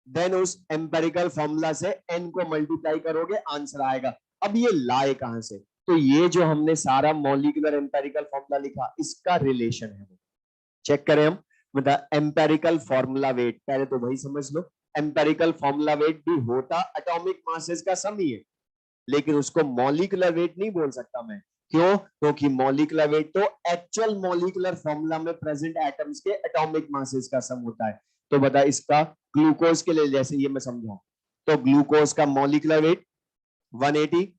देन उस एम्पेरिकल फॉर्मूला से n को मल्टीप्लाई करोगे, आंसर आएगा। अब ये लाए कहां से, तो ये जो हमने सारा मॉलिक्यूलर एम्पेरिकल फॉर्मूला लिखा, इसका रिलेशन है वो चेक करें हम। मतलब एम्पेरिकल फॉर्मूला वेट, पहले तो वही समझ लो, एम्पेरिकल फॉर्मूला वेट भी होता एटॉमिक मासेस का सम ही है, लेकिन उसको मॉलिक्यूलर वेट नहीं बोल सकता मैं। क्यों? क्योंकि मॉलिक्यूलर वेट तो एक्चुअल मॉलिक्यूलर फॉर्मूला में प्रेजेंट एटम्स के एटॉमिक मासेस का सम होता है। तो बता, इसका ग्लूकोज के लिए जैसे ये मैं समझाऊं, तो ग्लूकोज का मॉलिक्यूलर वेट 180,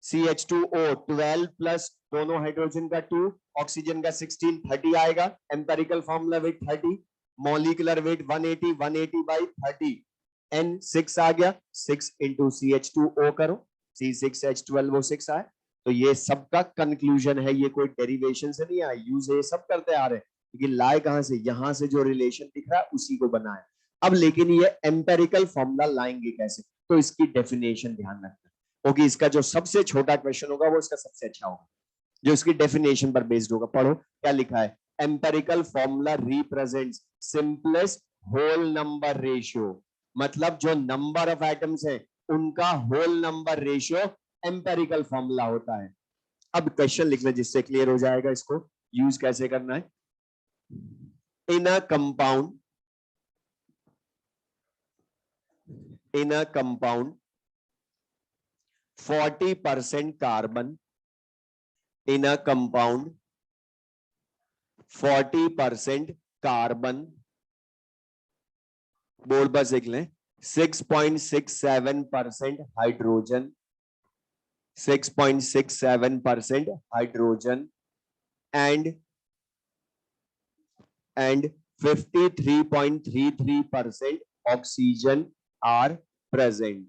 CH2O 12 प्लस दोनों हाइड्रोजन का 2, ऑक्सीजन का 16, 30 आएगा। Empirical formula wait 30, molecular weight 180, 180 by 30, n 6 आ गया, 6 इंटू CH2O करो, C6H12 वो 6 आए। तो ये सबका कंक्लूजन है, ये कोई डेरिवेशन से नहीं आया, यूज ये सब करते आ रहे हैं, लेकिन लाए कहां से, यहां से जो रिलेशन दिख रहा है उसी को बनाए। अब लेकिन ये एम्पेरिकल फॉर्मूला लाएंगे कैसे, तो इसकी डेफिनेशन ध्यान रखना, क्योंकि इसका जो सबसे छोटा क्वेश्चन होगा वो इसका सबसे अच्छा होगा, जो इसकी डेफिनेशन पर बेस्ड होगा। पढ़ो क्या लिखा है, empirical formula represents simplest whole number ratio, मतलब जो नंबर ऑफ एटम्स है उनका whole number ratio empirical formula होता है। अब क्वेश्चन लिखना जिससे क्लियर हो जाएगा इसको यूज कैसे करना है। In a compound, in a compound 40% carbon, in a compound 40% carbon, board पर लिख लें, 6.67% hydrogen, 6.67% hydrogen and 53.33% oxygen are present.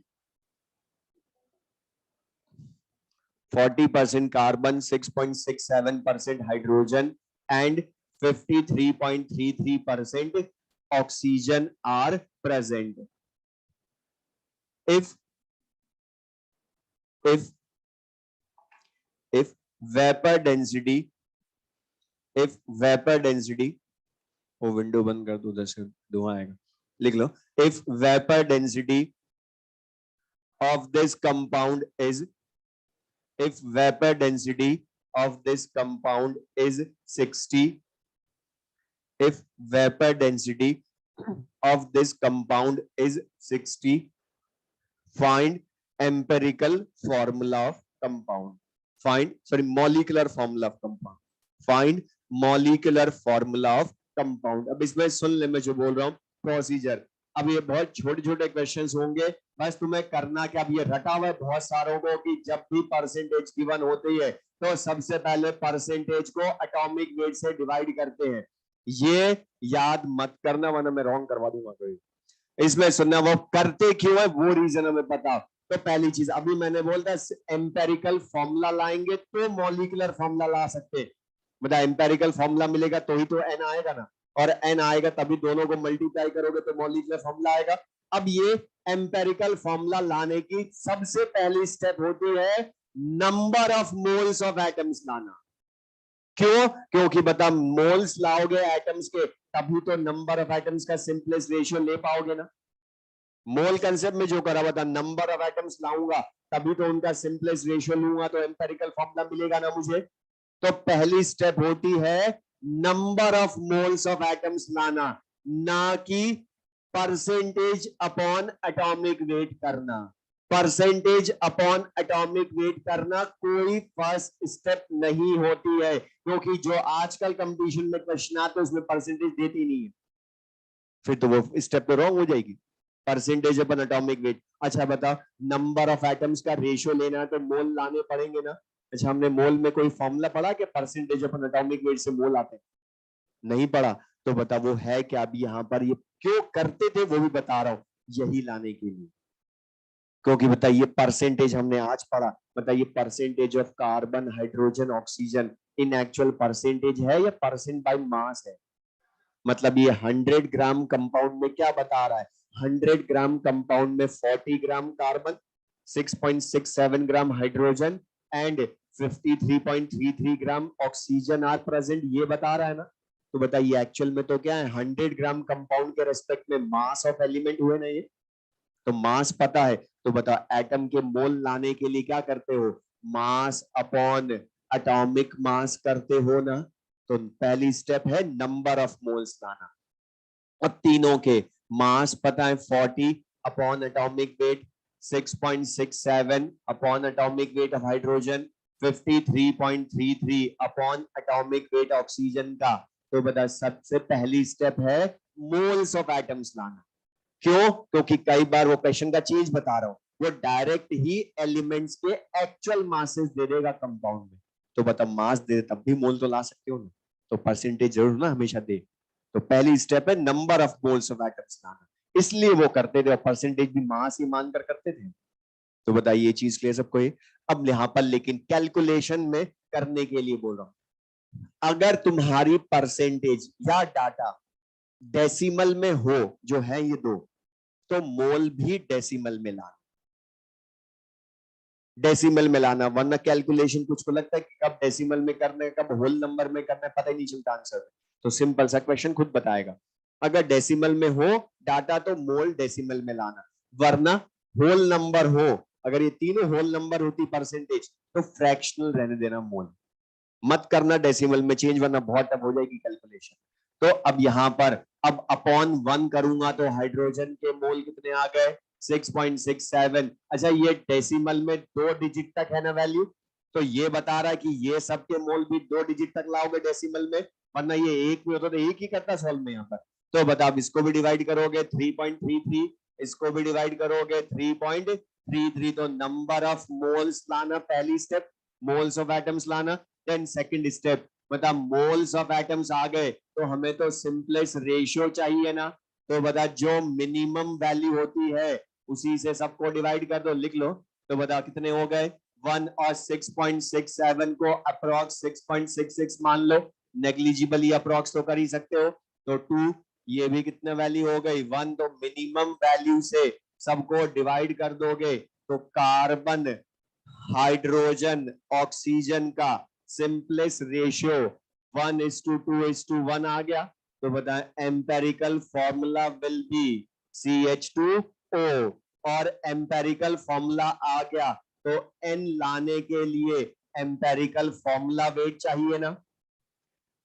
40% carbon, 6.67% hydrogen and 53.33% oxygen are present. If vapor density, वो विंडो बंद कर दो, 10 धुआं आएगा, लिख लो, if vapor density of this compound is, if vapor density of this compound is 60, if vapor density of this compound is 60, find empirical formula of compound, find, sorry, molecular formula of compound, find molecular formula of compound. अब इसमें सुन ले मैं जो बोल रहा हूँ procedure, अब ये बहुत छोटे छोटे क्वेश्चंस होंगे, बस तुम्हें करना क्या, अब ये रटा हुआ है बहुत सारों को कि जब भी परसेंटेज गिवन होती है तो सबसे पहले परसेंटेज को एटॉमिक वेट से डिवाइड करते हैं, ये याद मत करना वरना मैं रॉन्ग करवा दूंगा कोई। इसमें सुनना, वो करते क्यों है वो रीजन हमें पता। तो पहली चीज अभी मैंने बोलता एम्पेरिकल फॉर्मूला लाएंगे तो मॉलिक्यूलर फॉर्मूला ला सकते, मतलब एम्पेरिकल फॉर्मूला मिलेगा तो ही तो एन आएगा ना, और एन आएगा तभी दोनों को मल्टीप्लाई करोगे तो मॉलिक्यूलर फॉर्मूला आएगा। अब ये एम्पेरिकल फॉर्मूला लाने की सबसे पहली स्टेप होती है number of moles of atoms लाना। क्यों? क्योंकि बता मोल्स लाओगे एटम्स के तभी तो नंबर ऑफ एटम्स का सिंपलेस्ट रेशियो ले पाओगे ना। मोल कंसेप्ट में जो करा बता नंबर ऑफ एटम्स लाऊंगा तभी तो उनका सिंपलेस्ट रेशियो लूंगा तो एम्पेरिकल फॉर्मूला मिलेगा ना मुझे। तो पहली स्टेप होती है number of moles of atoms लाना, ना कि परसेंटेज अपॉन एटॉमिक वेट करना। परसेंटेज अपॉन एटॉमिक वेट करना कोई फर्स्ट स्टेप नहीं होती है, क्योंकि जो आजकल कंपटीशन में क्वेश्चन आते हैं उसमें परसेंटेज देती नहीं है, फिर तो वो स्टेप तो रॉन्ग हो जाएगी। परसेंटेज अपन एटॉमिक वेट। अच्छा बता नंबर ऑफ एटम्स का रेशियो लेना है तो मोल लाने पड़ेंगे ना। अच्छा हमने मोल में कोई फॉर्मूला पढ़ा कि परसेंटेज अपन एटॉमिक वेट से मोल आते हैं? नहीं पढ़ा। तो बता वो है क्या अभी यहाँ पर, ये क्यों करते थे वो भी बता रहा हूं, यही लाने के लिए। क्योंकि बताइए परसेंटेज हमने आज पढ़ा, बताइए percentage of carbon hydrogen oxygen in actual percentage है या परसेंट बाय मास है? मतलब ये 100 ग्राम कंपाउंड में क्या बता रहा है, 100 ग्राम कंपाउंड में 40 gram carbon, 6.67 gram hydrogen and 53.33 gram oxygen are present, ये बता रहा है ना। तो बताइए एक्चुअल में तो क्या है, 100 ग्राम कंपाउंड के रेस्पेक्ट में मास ऑफ एलिमेंट हुए ना ये। तो मास पता है तो बता एटम के मोल लाने के लिए क्या करते हो, मास अपॉन एटॉमिक मास करते हो ना। तो पहली स्टेप है नंबर ऑफ मोल्स लाना। और तीनों के मास पता है 40 upon atomic weight, 6.67 upon atomic weight of hydrogen, 53.33 upon atomic weight oxygen का। तो बता सबसे पहली स्टेप है मोल्स ऑफ एटम्स लाना। क्यों? क्योंकि कई बार वो क्वेश्चन का चीज बता रहा हूं, वो डायरेक्ट ही एलिमेंट्स के एक्चुअल मासेस दे देगा कंपाउंड में। तो बता मास दे तब भी मोल तो ला सकते हो ना, तो परसेंटेज जरूर ना हमेशा दे। तो पहली स्टेप है number of moles of atoms लाना, इसलिए वो करते थे और परसेंटेज भी मास ही मानकर करते थे। तो बताइए ये चीज क्लियर सबको है। अब यहाँ पर लेकिन कैलकुलेशन में करने के लिए बोल रहा हूं, अगर तुम्हारी परसेंटेज या डाटा डेसिमल में हो, जो है ये दो, तो मोल भी डेसिमल में लाना, डेसिमल में लाना, वरना कैलकुलेशन कुछ को लगता है कि कब डेसिमल में करना है कब होल नंबर में करना है, पता ही नहीं चलता आंसर। तो सिंपल सा क्वेश्चन खुद बताएगा, अगर डेसिमल में हो डाटा तो मोल डेसिमल में लाना, वरना होल नंबर हो, अगर ये तीनों होल नंबर होती परसेंटेज तो फ्रैक्शनल रहने देना मोल, मत करना डेसिमल में चेंज, वरना बहुत टफ हो जाएगी कैलकुलेशन। तो अब यहां पर अब अपॉन 1 करूंगा तो हाइड्रोजन के मोल कितने आ गए, 6.67। अच्छा ये डेसिमल में 2 डिजिट तक है ना वैल्यू, तो ये बता रहा है कि ये सबके मोल भी 2 डिजिट तक लाओगे डेसिमल में, वरना ये एक में होता तो एक ही करता सॉल्व में यहाँ पर। तो बताओ इसको भी डिवाइड करोगे 3.33, इसको भी डिवाइड करोगे 3.33, तो नंबर ऑफ मोल्स लाना पहली स्टेप, मोल्स ऑफ एटम्स लाना। देन सेकंड स्टेप बता मोल्स ऑफ एटम्स आ गए तो हमें तो सिंपलेस्ट रेशियो चाहिए ना, तो बता जो मिनिमम वैल्यू होती है उसी से सबको डिवाइड कर दो, लिख लो। तो बता कितने हो गए 1 और 6.67 को अप्रोक्स 6.66 मान लो, नेग्लिजिबली अप्रोक्स तो कर ही सकते हो। तो 2, ये भी कितने वैल्यू हो गई 1, तो मिनिमम वैल्यू से सबको डिवाइड कर दोगे तो कार्बन हाइड्रोजन ऑक्सीजन का सिंपलेस्ट रेशियो 1:2:1 आ गया। तो बताएं empirical formula will be CH2O, और एम्पेरिकल फॉर्मूला आ गया तो N लाने के लिए एम्पेरिकल फॉर्मूला वेट चाहिए ना।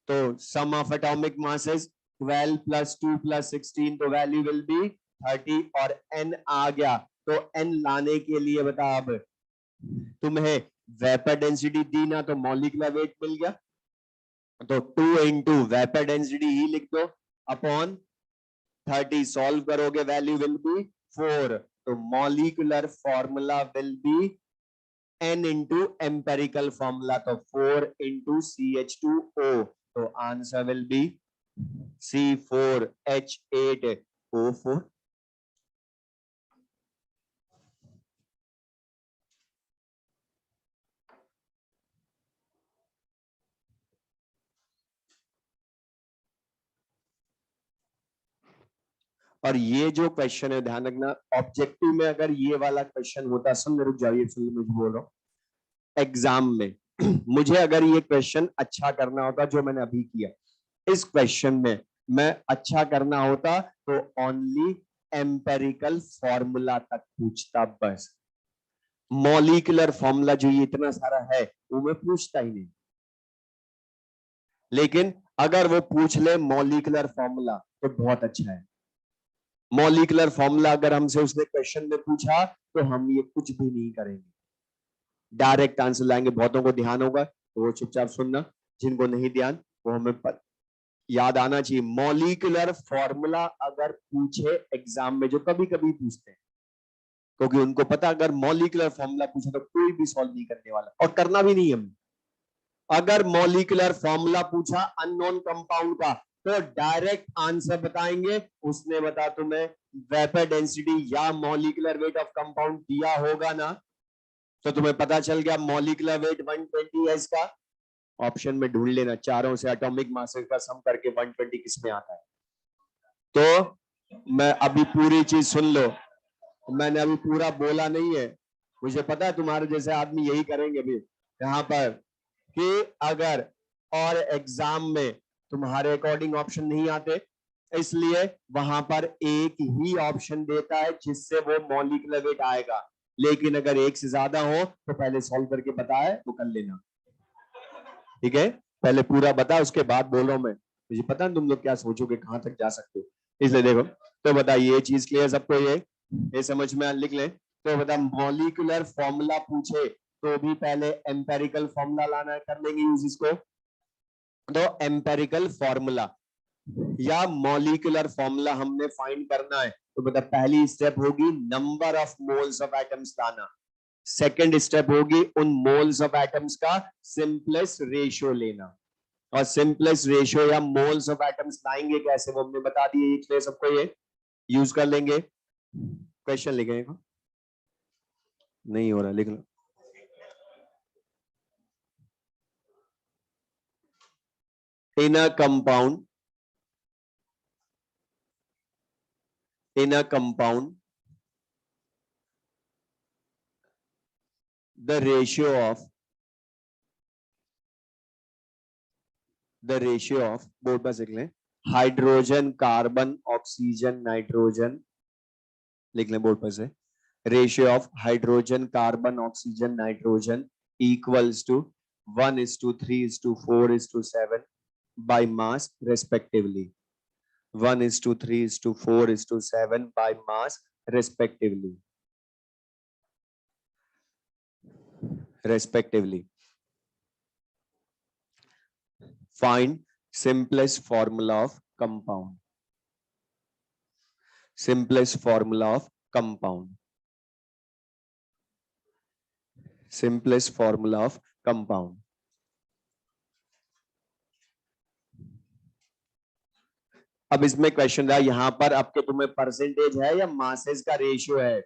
तो सम ऑफ एटॉमिक मासेस 12 + 2 + 16, तो वैल्यू विल बी 30, और N आ गया तो N लाने के लिए बता अब तुम्हें वेपर डेंसिटी दी ना तो मॉलिक्यूलर वेट मिल गया, तो 2 × वेपर डेंसिटी ही लिख दो अपॉन 30, सॉल्व करोगे वैल्यू विल बी 4, तो molecular formula will be N × empirical formula, तो 4 × CH2O, तो आंसर विल बी C4H8O4। और ये जो क्वेश्चन है ध्यान रखना, ऑब्जेक्टिव में अगर ये वाला क्वेश्चन होता, सुन रुक जाइए फिर मुझे बोल रहा हूं, एग्जाम में मुझे अगर ये क्वेश्चन अच्छा करना होता जो मैंने अभी किया, इस क्वेश्चन में मैं अच्छा करना होता तो ओनली एम्पेरिकल फॉर्मूला तक पूछता, बस मॉलिक्यूलर फॉर्मूला जो ये इतना सारा है वो मैं पूछता ही नहीं। लेकिन अगर वो पूछ ले मॉलिक्यूलर फॉर्मूला तो बहुत अच्छा है। मॉलिक्यूलर फॉर्मूला अगर हमसे उसने क्वेश्चन में पूछा तो हम ये कुछ भी नहीं करेंगे, डायरेक्ट आंसर लाएंगे। बहुतों को ध्यान होगा तो वो चुपचाप सुनना, जिनको नहीं ध्यान वो हमें याद आना चाहिए। मॉलिक्यूलर फॉर्मूला अगर पूछे एग्जाम में, जो कभी कभी पूछते हैं, क्योंकि उनको पता अगर मॉलिक्यूलर फॉर्मूला पूछे तो कोई भी सॉल्व नहीं करने वाला और करना भी नहीं हम। अगर मॉलिक्यूलर फॉर्मूला पूछा अननोन कंपाउंड का तो डायरेक्ट आंसर बताएंगे। उसने बता तुम्हें वेपर डेंसिटी या मॉलिक्यूलर वेट ऑफ कंपाउंड दिया होगा ना, तो तुम्हें पता चल गया मॉलिक्यूलर वेट 120 है इसका। ऑप्शन में ढूंढ लेना, चारों से एटॉमिक मासेस का सम करके 120 किसमें आता है। तो मैं अभी पूरी चीज सुन लो, मैंने अभी पूरा बोला नहीं है। मुझे पता है तुम्हारे जैसे आदमी यही करेंगे भी यहाँ पर, कि अगर और एग्जाम में तुम्हारे अकॉर्डिंग ऑप्शन नहीं आते, इसलिए वहां पर एक ही ऑप्शन देता है जिससे वो मॉलिक्यूलर वेट आएगा। लेकिन अगर एक से ज्यादा हो तो पहले सॉल्व करके बताए तो कर लेना, ठीक है। पहले पूरा बता, उसके बाद बोल रहा हूं मैं, मुझे पता है तुम लोग क्या सोचोगे, कहां तक जा सकते हो, इसलिए देखो। तो बताइए ये चीज क्लियर सबको, ये समझ में लिख ले। तो बता मॉलिक्यूलर फॉर्मूला पूछे तो भी पहले एम्पेरिकल फॉर्मूला लाना है, कर लेंगे यूज इसको। तो एम्पेरिकल फॉर्मूला या मॉलिक्यूलर फॉर्मूला हमने फाइंड करना है, तो बता पहली स्टेप होगी number of moles of atoms लाना। सेकेंड स्टेप होगी उन मोल्स ऑफ एटम्स का सिंपलेस्ट रेशियो लेना। और सिंपलेस्ट रेशियो या मोल्स ऑफ एटम्स लाएंगे कैसे वो हमने बता दिए, इसलिए सबको ये यूज कर लेंगे। क्वेश्चन लिखेगा, नहीं हो रहा लिख लो। In a compound, in a compound the ratio of board पर लिख लें, हाइड्रोजन कार्बन ऑक्सीजन नाइट्रोजन, लिख लें बोर्ड पर से, ratio of hydrogen carbon oxygen nitrogen equals to 1:3:4:7 by mass respectively, 1:3:4:7 by mass respectively, Find simplest formula of compound. Simplest formula of compound. Simplest formula of compound. अब इसमें question रहा यहां पर आपके तुम्हें परसेंटेज है या मासेस का रेशियो है,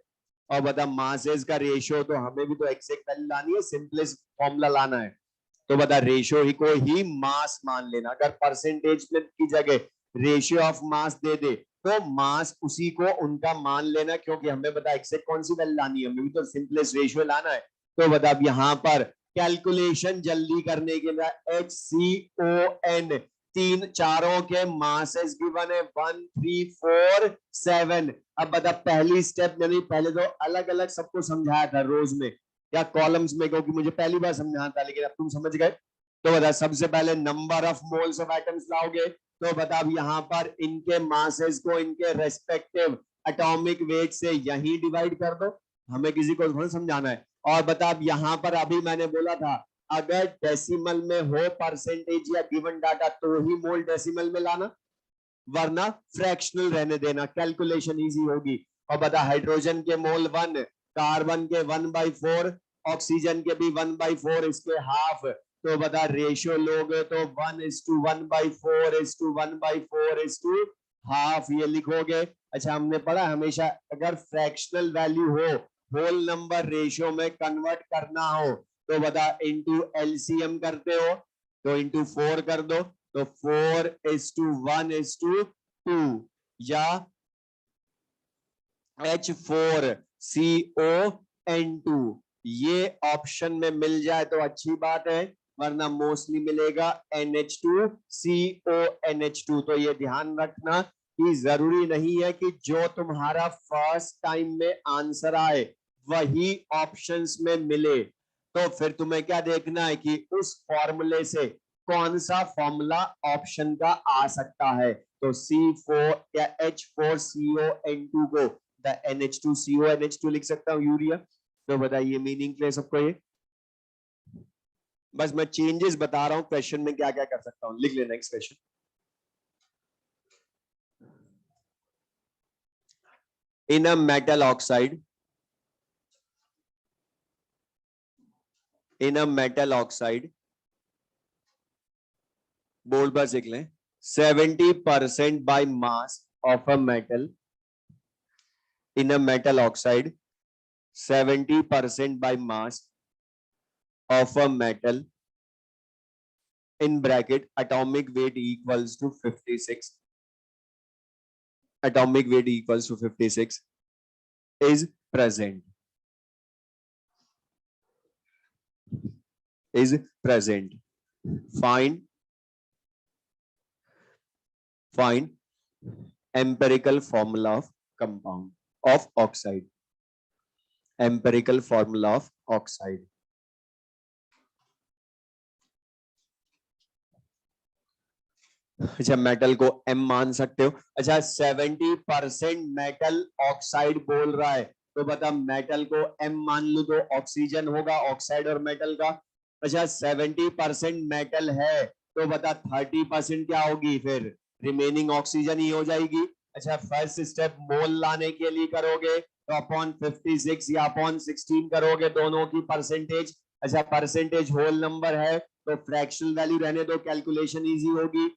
और बता मासेस का रेशियो तो हमें भी तो एग्जैक्ट वैल्यू लानी है, सिंपलेस्ट फॉर्मूला लाना है। तो बता रेशियो ही को ही मास मान लेना। अगर परसेंटेज की जगह रेशियो ऑफ मास दे दे तो मास उसी को उनका मान लेना, क्योंकि हमें बता एग्जैक्ट कौन सी वैल्यू लानी है, हमें भी तो सिंपलेस्ट रेशियो लाना है। तो बता अब यहाँ पर कैलकुलेशन जल्दी करने के लिए HCON तीन चारों के मासेस गिवन है 1, 3, 4, 7। अब बता पहली स्टेप यानी पहले तो अलग अलग सबको समझाया था रोज में या कॉलम्स में, क्योंकि मुझे पहली बार समझाना था, लेकिन अब तुम समझ गए। तो बता सबसे पहले number of moles of atoms लाओगे, तो बता अब यहाँ पर इनके मासेस को इनके रेस्पेक्टिव एटॉमिक वेट से यही डिवाइड कर दो, हमें किसी को थोड़ा समझाना है। और बता अब यहाँ पर अभी मैंने बोला था अगर डेसिमल में हो परसेंटेज या गिवन डाटा तो ही मोल डेसिमल में लाना, वरना फ्रैक्शनल रहने देना, कैलकुलेशन इजी होगी। और बता हाइड्रोजन के मोल 1, कार्बन के 1/4, ऑक्सीजन के भी 1/4, इसके हाफ। तो बता रेशियो लोगे तो 1:1/4:1/4:1/2 ये लिखोगे। अच्छा हमने पढ़ा हमेशा अगर फ्रैक्शनल वैल्यू हो होल नंबर रेशियो में कन्वर्ट करना हो तो बता इंटू एलसीएम करते हो, तो इंटू 4 कर दो, तो 4:1:2 या H4CON2 ये ऑप्शन में मिल जाए तो अच्छी बात है, वरना मोस्टली मिलेगा NH2CO NH2। तो ये ध्यान रखना कि जरूरी नहीं है कि जो तुम्हारा फर्स्ट टाइम में आंसर आए वही ऑप्शंस में मिले। तो फिर तुम्हें क्या देखना है कि उस फॉर्मूले से कौन सा फॉर्मूला ऑप्शन का आ सकता है। तो C4 या H4CON2 को द NH2CONH2 लिख सकता हूं यूरिया। तो बताइए मीनिंग क्लियर सबको? ये बस मैं चेंजेस बता रहा हूं क्वेश्चन में क्या क्या कर सकता हूं। लिख लेना next question. In a metal oxide, in a metal oxide, board पर लिख लें, 70% by mass of a metal, in a metal oxide, 70% by mass of a metal, in bracket atomic weight equals to 56, atomic weight equals to 56 is present, is present. Find empirical formula of compound of oxide, empirical formula of oxide. अच्छा, metal को M मान सकते हो। अच्छा, 70% metal oxide बोल रहा है, तो बता मेटल को M मान लो तो ऑक्सीजन होगा ऑक्साइड और मेटल का। अच्छा, 70% मेटल है तो बता 30% क्या होगी? फिर रिमेनिंग ऑक्सीजन ही हो जाएगी। अच्छा, फर्स्ट स्टेप मोल लाने के लिए करोगे तो अपॉन 56 या अपॉन 16 करोगे दोनों की परसेंटेज। अच्छा, परसेंटेज होल नंबर है तो फ्रैक्शनल वैल्यू रहने दो, कैलकुलेशन इजी होगी।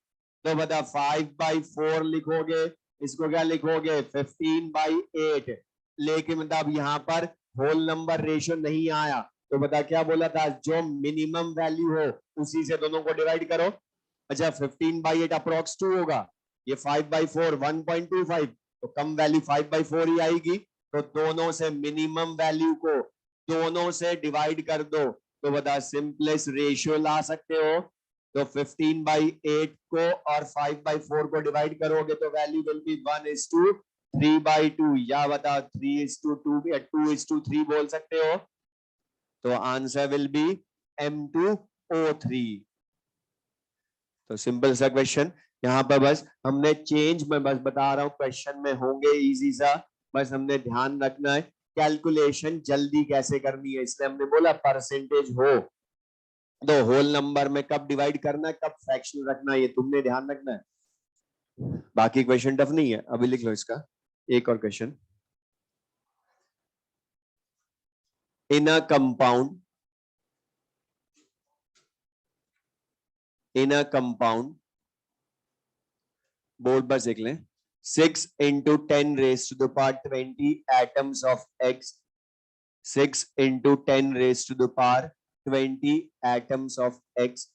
तो बता 5/4 लिखोगे, इसको क्या लिखोगे 15/8। लेकिन मतलब यहाँ पर होल नंबर रेशियो नहीं आया, तो बता क्या बोला था, जो मिनिमम वैल्यू हो उसी से दोनों को डिवाइड करो। अच्छा, 15/8 अप्रोक्स 2 होगा, ये 5/4 1.25, तो कम वैल्यू 5/4 ही आएगी। तो दोनों से मिनिमम वैल्यू को दोनों से डिवाइड कर दो, तो बता सिंपलेस्ट रेशियो ला सकते हो। तो 15/8 को और 5/4 को डिवाइड करोगे तो वैल्यू विल बी 1:3/2, या बता 3:2 या 2:3 बोल सकते हो। तो आंसर विल बी M2O3। तो सिंपल सा क्वेश्चन यहाँ पर, बस हमने चेंज, मैं बस बता रहा हूँ क्वेश्चन में होंगे इजी सा, बस हमने ध्यान रखना है कैलकुलेशन जल्दी कैसे करनी है, इसलिए हमने बोला परसेंटेज हो तो होल नंबर में कब डिवाइड करना है, कब फ्रैक्शन रखना है, ये तुमने ध्यान रखना है। बाकी क्वेश्चन टफ नहीं है, अभी लिख लो इसका एक और question. In a compound, in a compound, board पर लिख लें, 6 into 10 raised to the power 20 atoms of X, 6 into 10 raised to the power 20 atoms of X,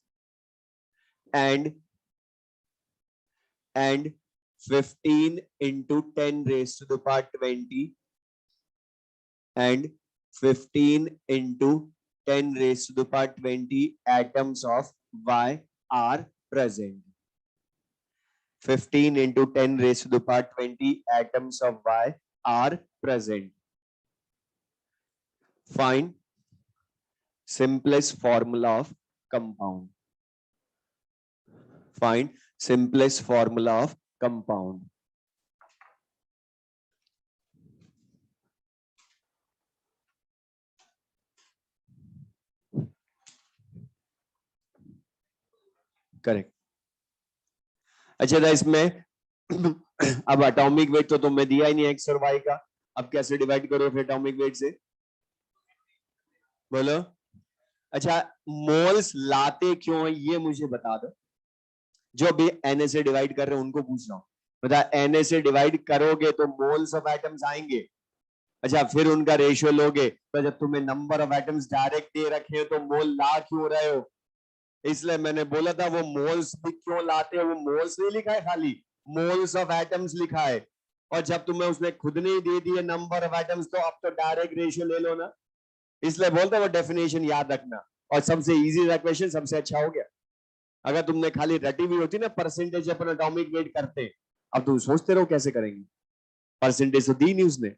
and 15 into 10 raised to the power 20 and 15 into 10 raised to the power 20 atoms of Y are present. 15 into 10 raised to the power 20 atoms of Y are present. Find simplest formula of compound. Find simplest formula of compound. Correct. अच्छा था इसमें अब atomic weight तो तुम्हें दिया ही नहीं x और Y का, अब कैसे डिवाइड करो फिर एटॉमिक वेट से, बोलो। अच्छा, मोल्स लाते क्यों है ये मुझे बता दो, जो भी Na से डिवाइड कर रहे हैं उनको पूछ रहा हूँ। बता, Na से डिवाइड करोगे तो मोल्स ऑफ एटम्स आएंगे। अच्छा, फिर उनका रेशियो लोगे, तो जब तुम्हें नंबर ऑफ एटम्स डायरेक्ट दे रखे हैं तो मोल ला क्यों रहे हो? इसलिए मैंने बोला था वो मोल्स भी क्यों लाते हो, वो मोल्स नहीं लिखा है, खाली मोल्स ऑफ एटम्स लिखा है। और जब तुम्हें उसने खुद नहीं दे दिए नंबर ऑफ एटम्स, तो अब तो डायरेक्ट रेशियो ले लो ना। इसलिए बोलता वो डेफिनेशन याद रखना। और सबसे इजी था क्वेश्चन, सबसे अच्छा हो गया। अगर तुमने खाली रटी हुई होती ना परसेंटेज अपन एटॉमिक वेट करते, अब तुम सोचते रहो कैसे करेंगे, परसेंटेज तो दी नहीं उसने।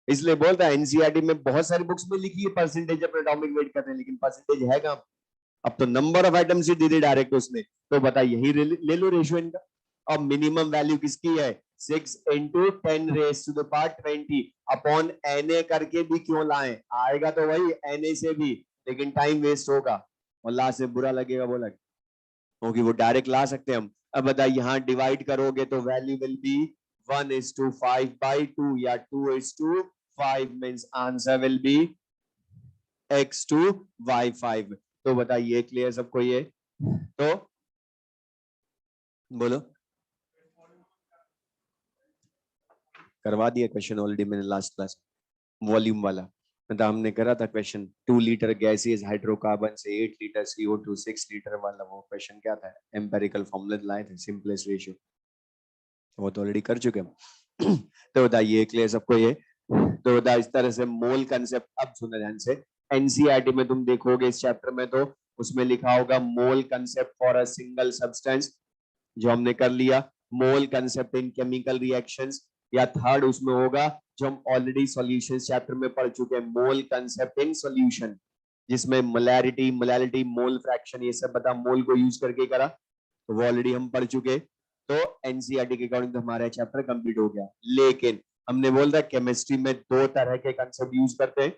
इसलिए बोलता है एनसीईआरटी में बहुत सारी बुक्स में लिखी है परसेंटेज अपन एटॉमिक वेट करते हैं, लेकिन परसेंटेज है कहां? अब तो number of items he they the direct उसने। तो बता यही ले लो रेशियो इनका। अब मिनिमम वैल्यू किसकी है? 6 इंटू 10⁻20 अपॉन Na करके भी क्यों लाए? आएगा तो वही Na से भी, लेकिन टाइम वेस्ट होगा और लास्ट में बुरा लगेगा बोला, क्योंकि वो डायरेक्ट ला सकते हैं हम। अब बता यहाँ डिवाइड करोगे तो वैल्यू विल बी 1:5/2 या 2:5 means answer will be x2y5। तो बताइए क्लियर सबको ये? तो बोलो। करवा दिया क्वेश्चन ऑलरेडी मैंने लास्ट क्लास, वॉल्यूम वाला। मतलब हमने करा था क्वेश्चन 2 लीटर गैसियस हाइड्रोकार्बन से 8 लीटर CO2 6 लीटर वाला। वो क्वेश्चन क्या था? एम्पेरिकल फॉर्मूला लाए थे, सिंपलेस्ट रेशियो। वो तो ऑलरेडी कर चुके हम। तो बताइए क्लियर सबको ये? तो बता इस तरह से मोल कंसेप्ट। अब सुनो ध्यान से, एनसीईआरटी में तुम देखोगे इस चैप्टर में तो उसमें लिखा होगा मोल concept for a single substance, जो हमने कर लिया। मोल कंसेप्ट इन केमिकल रिएक्शंस, या थर्ड उसमें होगा जो हम ऑलरेडी सॉल्यूशन चैप्टर में पढ़ चुके हैं, मोल कंसेप्ट इन सॉल्यूशन, जिसमें मोलैरिटी, मोलैलिटी, मोल फ्रैक्शन, ये सब बता मोल को यूज करके करा, तो वो ऑलरेडी हम पढ़ चुके। तो एनसीईआरटी के अकॉर्डिंग तो हमारा चैप्टर कंप्लीट हो गया। लेकिन हमने बोल रहा केमिस्ट्री में 2 तरह के कंसेप्ट यूज करते हैं,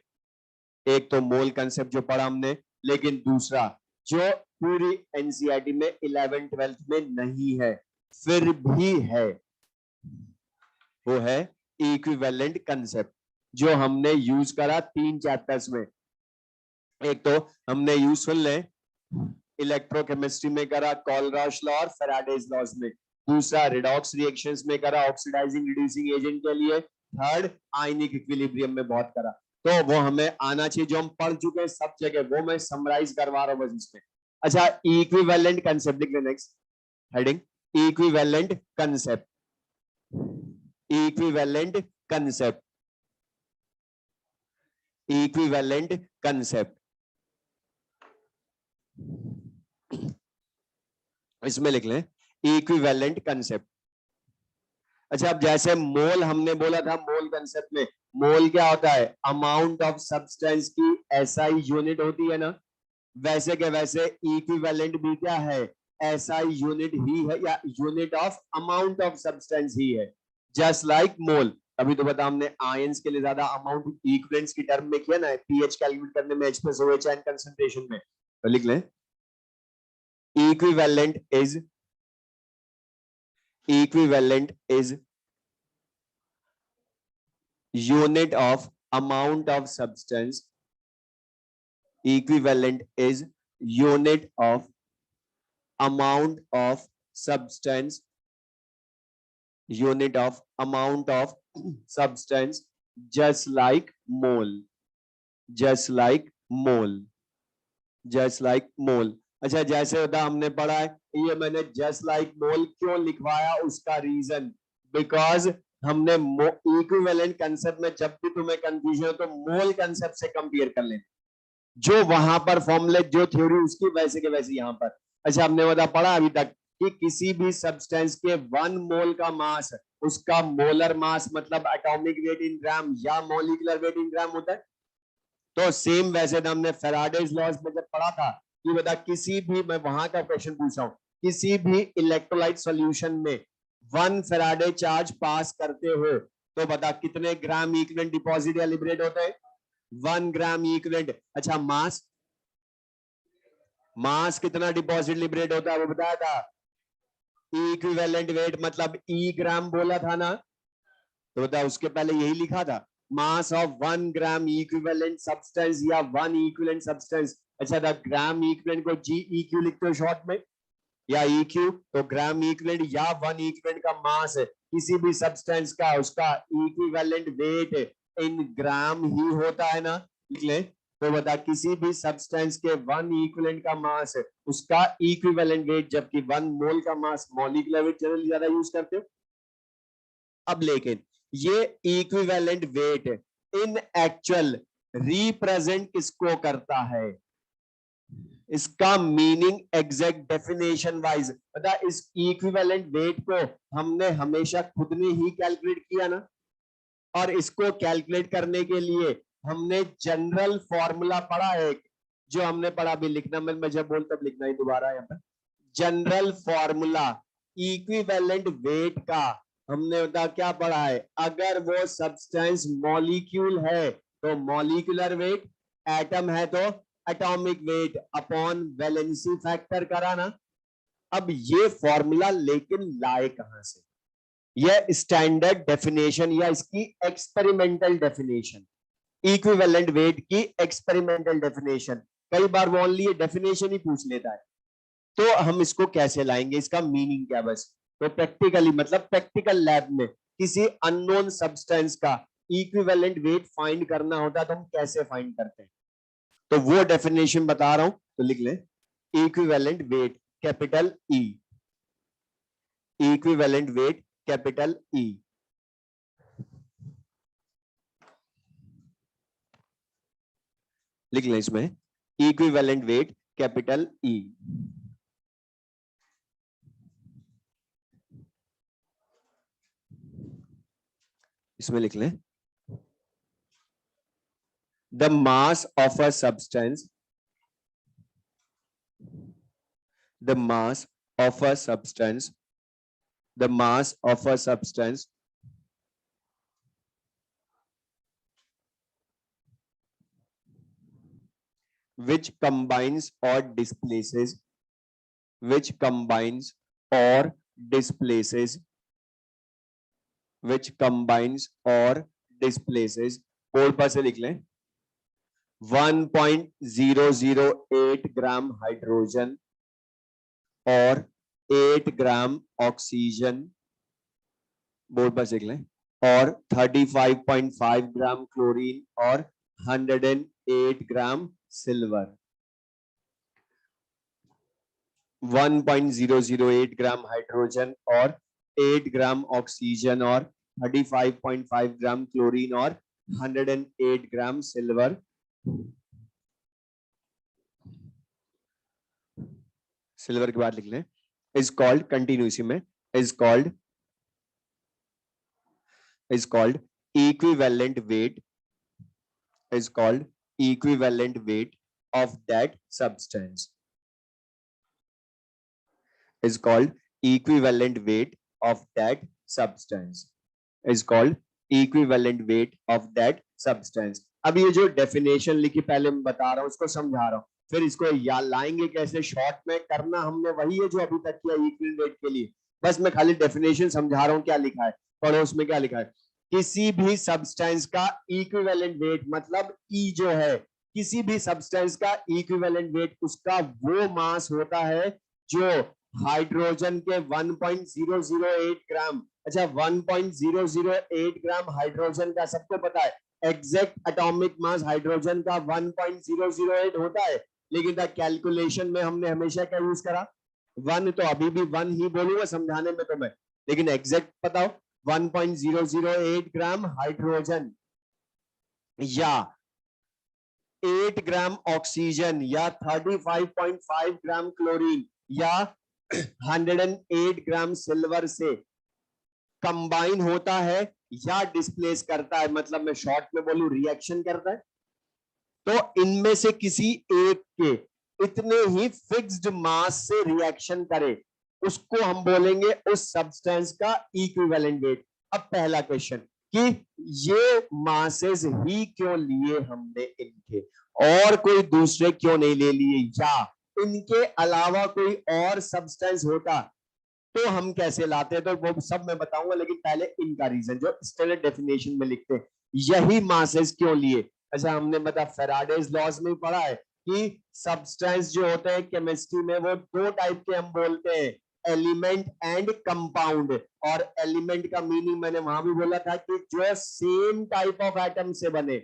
एक तो मोल कंसेप्ट जो पढ़ा हमने, लेकिन दूसरा जो पूरी एनसीईआरटी में 11th 12th में नहीं है फिर भी है, वो है इक्विवेलेंट कंसेप्ट, जो हमने यूज करा 3 चैप्टर्स में। एक तो हमने यूज सुन ले इलेक्ट्रोकेमिस्ट्री में करा, कॉलराश लॉ और फैराडेज लॉज में। दूसरा रिडॉक्स रिएक्शंस में करा, ऑक्सीडाइजिंग रिड्यूसिंग एजेंट के लिए। थर्ड आयनिक इक्विलिब्रियम में बहुत करा। तो वो हमें आना चाहिए, जो हम पढ़ चुके हैं सब जगह, वो मैं समराइज करवा रहा हूं बस इसमें। अच्छा, इक्विवेलेंट कंसेप्ट लिख ले next heading, equivalent concept, equivalent concept, equivalent concept. इसमें लिख लें इक्विवेलेंट कंसेप्ट। अच्छा, अब जैसे मोल हमने बोला था, मोल कंसेप्ट में मोल क्या होता है? अमाउंट ऑफ सब्सटेंस की एसआई यूनिट होती है ना, वैसे के वैसे इक्विवेलेंट भी क्या है? एसआई यूनिट ही है, या unit of amount of substance ही है, जस्ट लाइक मोल। अभी तो बता हमने आयंस के लिए ज्यादा अमाउंट इक्विवेलेंस की टर्म में किया ना, पीएच कैलकुलेट करने में, H+OH एंड कंसंट्रेशन में। तो लिख लें equivalent is unit of amount of substance, equivalent is unit of amount of substance, unit of amount of substance, just like mole, just like mole, just like mole। अच्छा, जैसे होता हमने पढ़ा है, ये मैंने जस्ट लाइक मोल क्यों लिखवाया, उसका रीजन बिकॉज हमने इक्विवेलेंट कंसेप्ट में जब भी तुम्हें कंफ्यूजन हो तो मोल कंसेप्ट से कंपेयर कर लेना, जो वहां पर फॉर्मूले जो थ्योरी उसकी वैसे के वैसे यहाँ पर। अच्छा, हमने बता पढ़ा अभी तक कि किसी भी सब्सटेंस के 1 मोल का मास, उसका मोलर मास मतलब एटॉमिक वेट इन ग्राम या मॉलिक्यूलर वेट इन ग्राम होता है। तो सेम वैसे तो हमने फैराडेज लॉज में जब पढ़ा था कि बता किसी भी, मैं वहां का क्वेश्चन पूछ रहा हूं, किसी भी इलेक्ट्रोलाइट सॉल्यूशन में 1 फैराडे चार्ज पास करते हो तो बता कितने ग्राम इक्विवेलेंट डिपॉजिट या लिबरेट होता है? 1 ग्राम इक्विवेलेंट। अच्छा, मास, मास कितना डिपॉजिट लिबरेट होता है वो बताया था? इक्विवेलेंट वेट मतलब ई ग्राम बोला था ना, तो बता उसके पहले यही लिखा था, mass of 1 gram equivalent substance या 1 इक्विवेलेंट सब्सटेंस। अच्छा, द ग्राम इक्विवेलेंट को GEQ लिखते हो शॉर्ट में, या EQ। तो ग्राम इक्विवेलेंट या 1 इक्विवेलेंट का मास है किसी भी सब्सटेंस का, उसका इक्विवेलेंट वेट इन ग्राम ही होता है ना, लिख ले। तो बता किसी भी सब्सटेंस के 1 इक्विवेलेंट का मास है उसका इक्विवेलेंट वेट, जबकि 1 मोल का मास मॉलिक्यूलर वेट जनरली ज्यादा यूज करते हो। अब लेकिन ये इक्विवेलेंट वेट इन एक्चुअल रिप्रेजेंट किसको करता है, इसका मीनिंग एग्जैक्ट डेफिनेशन वाइज पता। इस इक्विवेलेंट वेट को हमने हमेशा खुद ने ही कैलकुलेट किया ना, और इसको कैलकुलेट करने के लिए हमने जनरल फॉर्मूला पढ़ा है, जो हमने पढ़ा, अभी लिखना मैं जब बोल तब लिखना ही दोबारा यहाँ पर। जनरल फॉर्मूला इक्विवेलेंट वेट का हमने बता क्या पढ़ा है, अगर वो सब्सटेंस मॉलिक्यूल है तो मॉलिक्यूलर वेट, एटम है तो atomic weight upon valency factor करा ना। अब ये फॉर्मूला लेकिन लाए कहां से, यह स्टैंडर्ड डेफिनेशन या इसकी एक्सपेरिमेंटल डेफिनेशन, इक्विवेलेंट वेट की एक्सपेरिमेंटल डेफिनेशन, कई बार वो ओनली डेफिनेशन ही पूछ लेता है। तो हम इसको कैसे लाएंगे, इसका मीनिंग क्या, बस तो प्रैक्टिकली मतलब प्रैक्टिकल लैब में किसी अननोन सब्सटेंस का इक्विवेलेंट वेट फाइंड करना होता है तो हम कैसे फाइंड करते हैं, तो वो डेफिनेशन बता रहा हूं, तो लिख लें equivalent weight capital E, equivalent weight capital E. लिख लें इसमें इक्विवेलेंट वेट कैपिटल ई। इसमें लिख लें the mass of a substance, the mass of a substance, the mass of a substance which combines or displaces, which combines or displaces, which combines or displaces, code पर से लिख लें 1.008 gram hydrogen और 8 gram oxygen, board पर लिख लें, और 35.5 ग्राम chlorine और 108 ग्राम सिल्वर। 1.008 ग्राम हाइड्रोजन और 8 ग्राम ऑक्सीजन और 35.5 ग्राम क्लोरीन और 108 ग्राम सिल्वर। सिल्वर के बाद लिख लें इज कॉल्ड, कंटिन्यूसी में is called equivalent weight, is called equivalent weight of that substance, is called equivalent weight of that substance, is called equivalent weight of that substance। अब ये जो डेफिनेशन लिखी पहले मैं बता रहा हूं, उसको समझा रहा हूं, फिर इसको या लाएंगे कैसे, शॉर्ट में करना हमने वही है जो अभी तक किया इक्विवेलेंट वेट के लिए, बस मैं खाली डेफिनेशन समझा रहा हूं क्या लिखा है, पढ़ो उसमें क्या लिखा है। किसी भी सब्सटेंस का इक्विवेलेंट वेट मतलब ई जो है, किसी भी सब्सटेंस का इक्विवेलेंट वेट उसका वो मास होता है जो हाइड्रोजन के 1.008 ग्राम, अच्छा 1.008 ग्राम हाइड्रोजन का सबको पता है, एग्जैक्ट एटॉमिक मास हाइड्रोजन का 1.008 होता है, लेकिन द कैलकुलेशन में हमने हमेशा क्या यूज करा, 1, तो अभी भी 1 ही बोलूंगा समझाने में तो मैं, लेकिन एग्जैक्ट बताओ 1.008 ग्राम हाइड्रोजन या 8 ग्राम ऑक्सीजन या 35.5 ग्राम क्लोरीन या 108 ग्राम सिल्वर से कंबाइन होता है या डिस्प्लेस करता है, मतलब मैं शॉर्ट में बोलूं रिएक्शन करता है, तो इनमें से किसी एक के इतने ही फिक्स्ड मास से रिएक्शन करे उसको हम बोलेंगे उस सब्सटेंस का इक्विवेलेंट वेट। अब पहला क्वेश्चन कि ये मासेस ही क्यों लिए हमने इनके, और कोई दूसरे क्यों नहीं ले लिए, या इनके अलावा कोई और सब्सटेंस होता तो हम कैसे लाते, तो वो सब मैं बताऊंगा, लेकिन पहले इनका रीजन जो स्टैंडर्ड डेफिनेशन में लिखते हैं, यही मासेस क्यों लिए। अच्छा हमने बता फैराडेज लॉज में पढ़ा है कि सब्सटेंस जो होते हैं केमिस्ट्री में वो दो टाइप के हम बोलते हैं, एलिमेंट एंड कंपाउंड, और एलिमेंट का मीनिंग मैंने वहां भी बोला था कि जो सेम टाइप ऑफ एटम से बने।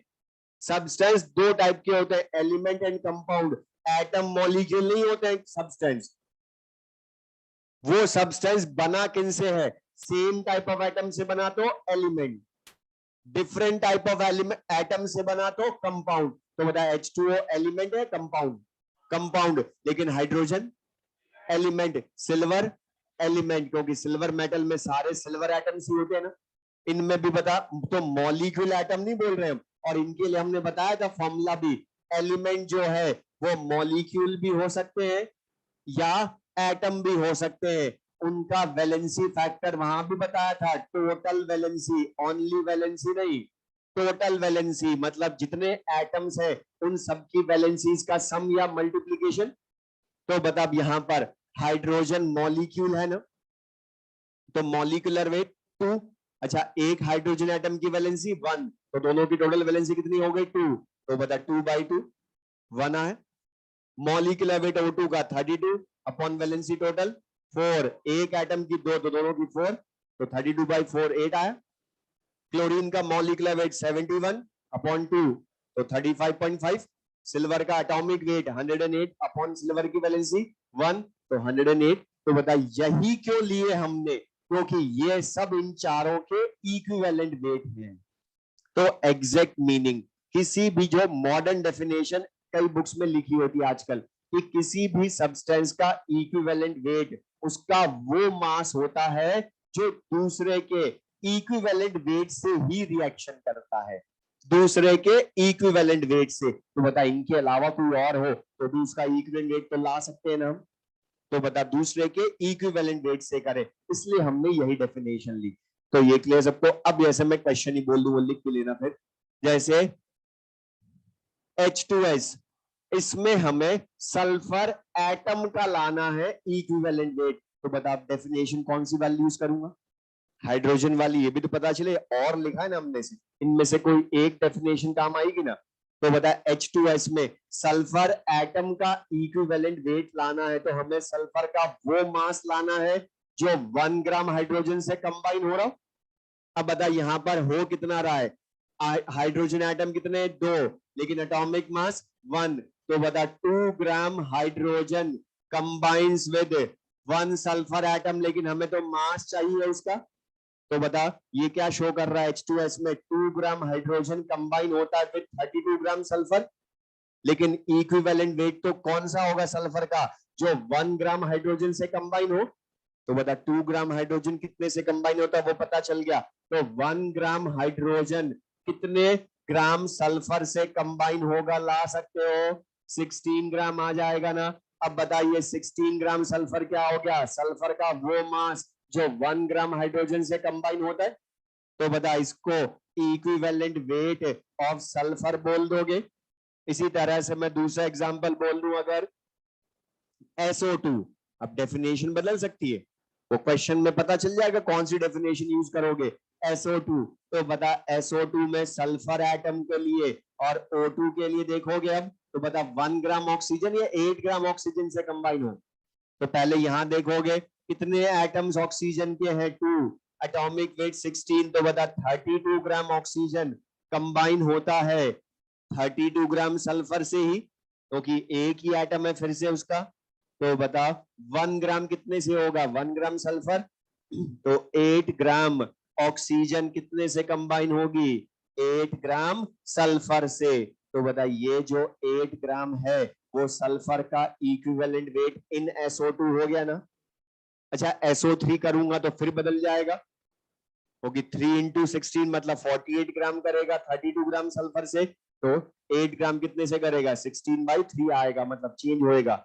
सब्सटेंस दो टाइप के होते हैं, element and compound. Atom molecule नहीं होते हैं सब्सटेंस, वो सब्सटेंस बना किन से है, सेम टाइप ऑफ एटम से बना तो element, different type of element atom से बना तो कंपाउंड, तो बता H2O एलिमेंट है कंपाउंड, कंपाउंड, लेकिन हाइड्रोजन एलिमेंट, सिल्वर एलिमेंट, क्योंकि सिल्वर मेटल में सारे सिल्वर एटम्स ही होते हैं ना। इनमें भी बता, तो मॉलिक्यूल एटम नहीं बोल रहे हम, और इनके लिए हमने बताया था फॉर्मूला भी, एलिमेंट जो है वो मॉलिक्यूल भी हो सकते हैं या एटम भी हो सकते हैं, उनका वैलेंसी फैक्टर वहां भी बताया था, टोटल वैलेंसी, ओनली वैलेंसी नहीं, टोटल वैलेंसी, मतलब जितने एटम्स है उन सबकी वैलेंसीज का सम या मल्टीप्लीकेशन। तो बता अब यहां पर हाइड्रोजन मॉलिक्यूल है ना, तो मॉलिक्यूलर वेट 2, अच्छा एक हाइड्रोजन एटम की वैलेंसी 1, तो दोनों की टोटल वैलेंसी कितनी हो गई 2, तो बता 2/2 1 है। मॉलिक्यूलर वेट O2 का 32 अपॉन वैलेंसी टोटल 4, एक एटम की 2 तो दोनों की 4, तो 32/4 8 आया। क्लोरीन का मॉलिक्यूलर वेट 71 अपॉन 2, तो 35.5। सिल्वर का एटॉमिक वेट 108 अपॉन सिल्वर की वैलेंसी 1, तो 108। तो बता यही क्यों लिए हमने, क्योंकि ये सब इन चारों के इक्विवेलेंट वेट हैं। तो एग्जैक्ट मीनिंग, किसी भी जो मॉडर्न डेफिनेशन कई बुक्स में लिखी होती है आजकल कि किसी भी सब्सटेंस का इक्विवेलेंट वेट उसका वो मास होता है जो दूसरे के इक्विवेलेंट वेट से ही रिएक्शन करता है, दूसरे के इक्विवेलेंट वेट से। तो बता इनके अलावा कोई और हो तो भी उसका इक्विवेलेंट वेट तो ला सकते हैं ना हम, तो बता दूसरे के इक्विवेलेंट वेट से करें, इसलिए हमने यही डेफिनेशन ली। तो ये क्लियर सबको। अब जैसे मैं क्वेश्चन ही बोल दूं, लिख के लेना फिर, जैसे H2S, इसमें हमें सल्फर एटम का लाना है इक्विवेलेंट वेट, तो बता डेफिनेशन कौन सी वाली यूज करूंगा, हाइड्रोजन वाली, ये भी तो पता चले, और लिखा है ना हमने से, इनमें से कोई एक डेफिनेशन काम आएगी ना। तो बता H2S में सल्फर एटम का इक्विवेलेंट वेट लाना है, तो हमें सल्फर का वो मास लाना है जो 1 ग्राम हाइड्रोजन से कंबाइन हो रहा हो। अब बता यहां पर हो कितना रहा है, हाइड्रोजन एटम कितने 2, लेकिन एटॉमिक मास 1, तो बता 2 gram hydrogen combines with 1 sulphur atom, लेकिन हमें तो मास चाहिए उसका। तो बता ये क्या शो कर रहा है, H2S में 2 ग्राम हाइड्रोजन कंबाइन होता है विद 32 ग्राम सल्फर, लेकिन इक्विवेलेंट वेट तो कौन सा होगा सल्फर का, जो 1 ग्राम हाइड्रोजन से कंबाइन हो। तो बता 2 ग्राम हाइड्रोजन कितने से कंबाइन होता है वो पता चल गया, तो 1 ग्राम हाइड्रोजन कितने ग्राम सल्फर से कंबाइन होगा, ला सकते हो 16 ग्राम आ जाएगा ना। अब बताइए 16 ग्राम सल्फर क्या हो गया, सल्फर का वो मास जो 1 ग्राम हाइड्रोजन से कंबाइन होता है। तो बता इसको इक्विवेलेंट वेट ऑफ सल्फर बोल दोगे। इसी तरह से मैं दूसरा एग्जांपल बोल दूं, अगर SO2, अब डेफिनेशन बदल सकती है, वो क्वेश्चन में पता चल जाएगा कौन सी डेफिनेशन यूज करोगे। SO2, तो बता SO2 में सल्फर एटम के लिए और O2 के लिए देखोगे, अब तो बता 1 ग्राम ऑक्सीजन या 8 ग्राम ऑक्सीजन से कंबाइन हो। तो पहले यहां देखोगे कितने एटम्स ऑक्सीजन के हैं 2, एटॉमिक वेट 16, तो बता 32 ग्राम ऑक्सीजन कंबाइन होता है 32 ग्राम सल्फर से ही, क्योंकि एक ही एटम है फिर से उसका। तो बता 1 ग्राम कितने से होगा, 1 ग्राम सल्फर, तो 8 ग्राम ऑक्सीजन कितने से कंबाइन होगी, 8 ग्राम सल्फर से। तो बता ये जो 8 ग्राम है वो सल्फर का इक्विवेलेंट वेट इन SO2 हो गया ना। अच्छा SO3 करूंगा तो फिर बदल जाएगा, क्योंकि 3 इंटू 16 मतलब 48 ग्राम करेगा 32 ग्राम सल्फर से, तो 8 ग्राम कितने से करेगा 16/3 आएगा, मतलब चेंज होएगा।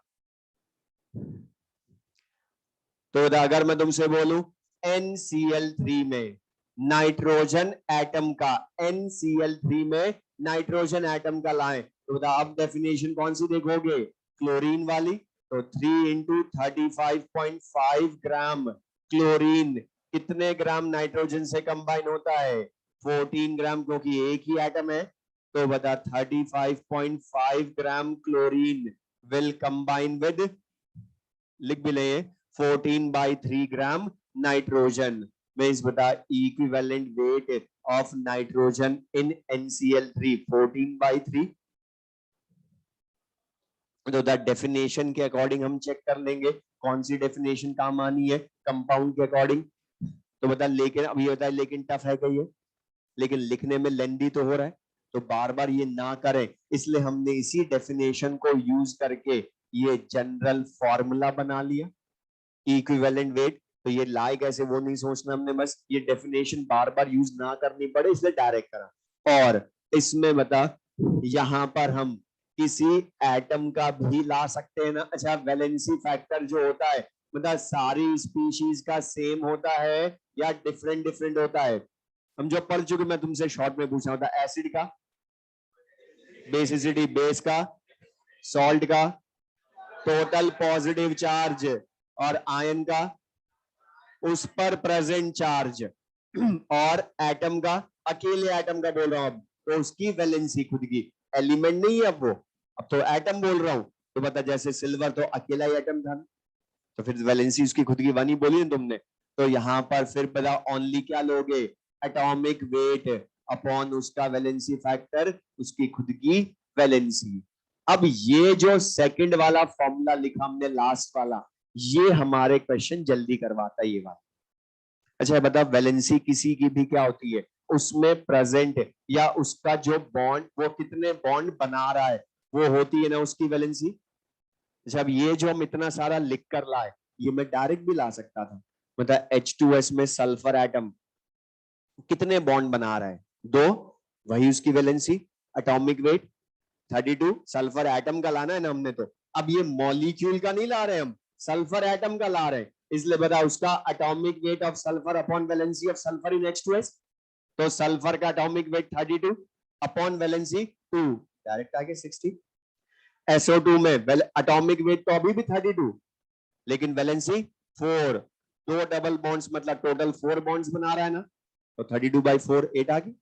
तो अगर मैं तुमसे बोलूं NCl3 में नाइट्रोजन एटम का, NCl3 में नाइट्रोजन एटम का लाएं, तो बता अब डेफिनेशन कौन सी देखोगे, क्लोरीन वाली। तो 3 इंटू 35.5 ग्राम क्लोरीन कितने ग्राम नाइट्रोजन से कंबाइन होता है, 14 ग्राम, क्योंकि एक ही एटम है। तो बता 35.5 ग्राम क्लोरीन विल कंबाइन विद, लिख भी ले 14/3 ग्राम नाइट्रोजन, मींस बता equivalent weight of nitrogen in NCl3 14/3। तो द डेफिनेशन के अकॉर्डिंग हम चेक कर लेंगे कौन सी डेफिनेशन काम आनी है कंपाउंड के अकॉर्डिंग। तो बता लेकिन अब ये बता, लेकिन टफ है क्या ये, लेकिन लिखने में लेंदी तो हो रहा है, तो बार बार ये ना करें, इसलिए हमने इसी डेफिनेशन को यूज करके ये जनरल फॉर्मूला बना लिया इक्विवेलेंट वेट। तो ये लाए कैसे वो नहीं सोचना हमने, बस ये डेफिनेशन बार बार यूज ना करनी पड़े इसलिए डायरेक्ट करा। और इसमें बता यहां पर हम किसी एटम का भी ला सकते हैं ना। अच्छा, वैलेंसी फैक्टर जो होता है मतलब सारी स्पीशीज का सेम होता है या डिफरेंट डिफरेंट होता है? हम जो पढ़ चुके, मैं तुमसे शॉर्ट में पूछना होता, एसिड का बेसिसिटी, बेस का, सॉल्ट का टोटल पॉजिटिव चार्ज, और आयन का उस पर प्रेजेंट चार्ज, और एटम का, अकेले एटम का बोल रहा हूं अब, तो उसकी वैलेंसी खुद की, एलिमेंट नहीं है अब वो, अब तो एटम बोल रहा हूं। तो बता, जैसे सिल्वर तो अकेला ही एटम था, तो फिर वैलेंसी उसकी खुद की बनी, बोली ना तुमने। तो यहां पर फिर बता ओनली क्या लोगे, एटॉमिक वेट अपॉन उसका वैलेंसी फैक्टर, उसकी खुद की वैलेंसी। अब ये जो सेकंड वाला फॉर्मूला लिखा हमने लास्ट वाला, ये हमारे क्वेश्चन जल्दी करवाता है ये बात। अच्छा बता, वैलेंसी किसी की भी क्या होती है, उसमें प्रेजेंट या उसका जो बॉन्ड, वो कितने बॉन्ड बना रहा है, वो होती है ना उसकी वैलेंसी। जब ये जो हम इतना सारा लिख कर लाए, ये मैं डायरेक्ट भी ला सकता था, मतलब H2S में सल्फर एटम कितने बॉन्ड बना रहा है, 2, वही उसकी valency. Atomic weight 32, sulphur atom का लाना है ना हमने, तो अब ये मॉलिक्यूल का नहीं ला रहे हम, सल्फर एटम का ला रहे हैं, इसलिए बता उसका atomic weight of sulphur upon valency of sulphur in H2S। तो सल्फर का atomic weight 32 upon valency 2, direct आगे 60। SO2 में एटॉमिक वेट तो अभी भी 32, लेकिन वैलेंसी 4, 2 डबल बॉन्ड्स मतलब टोटल 4 बॉन्ड्स बना रहा है ना, तो 32/4 8 आ गई।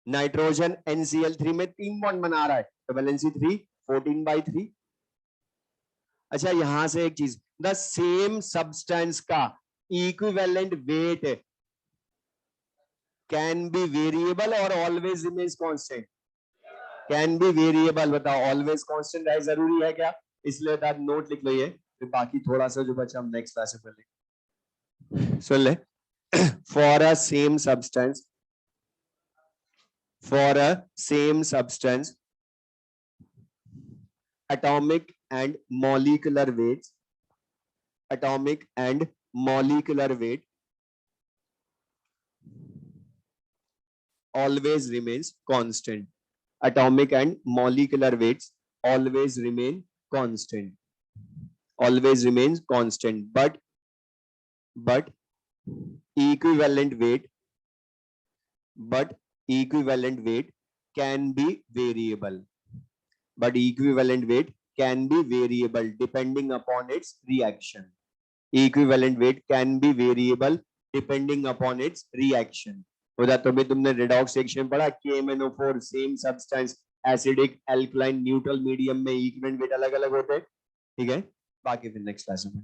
नाइट्रोजन NCl3 में 3 बॉन्ड बना रहा है, तो वैलेंसी 3 14/3। अच्छा यहां से एक चीज, द सेम सब्सटेंस का equivalent weight can be variable और always remains constant. Can be variable, बताओ ऑलवेज कांस्टेंट है जरूरी है क्या? इसलिए बता, नोट लिख लो ये, फिर बाकी थोड़ा सा जो बचा हम नेक्स्ट क्लास में पढ़ेंगे। सुन ले, for a same substance, for a same substance, atomic and molecular weights, atomic and molecular weight always remains constant. Atomic and molecular weights always remain constant, always remains constant, but equivalent weight, but equivalent weight can be variable, but equivalent weight can be variable depending upon its reaction. Equivalent weight can be variable depending upon its reaction. उधर तो भी तुमने redox reaction पढ़ा, KMnO4 same substance, acidic, alkaline, neutral medium में equivalent weight अलग अलग होते हैं, ठीक है। बाकी फिर नेक्स्ट क्लास में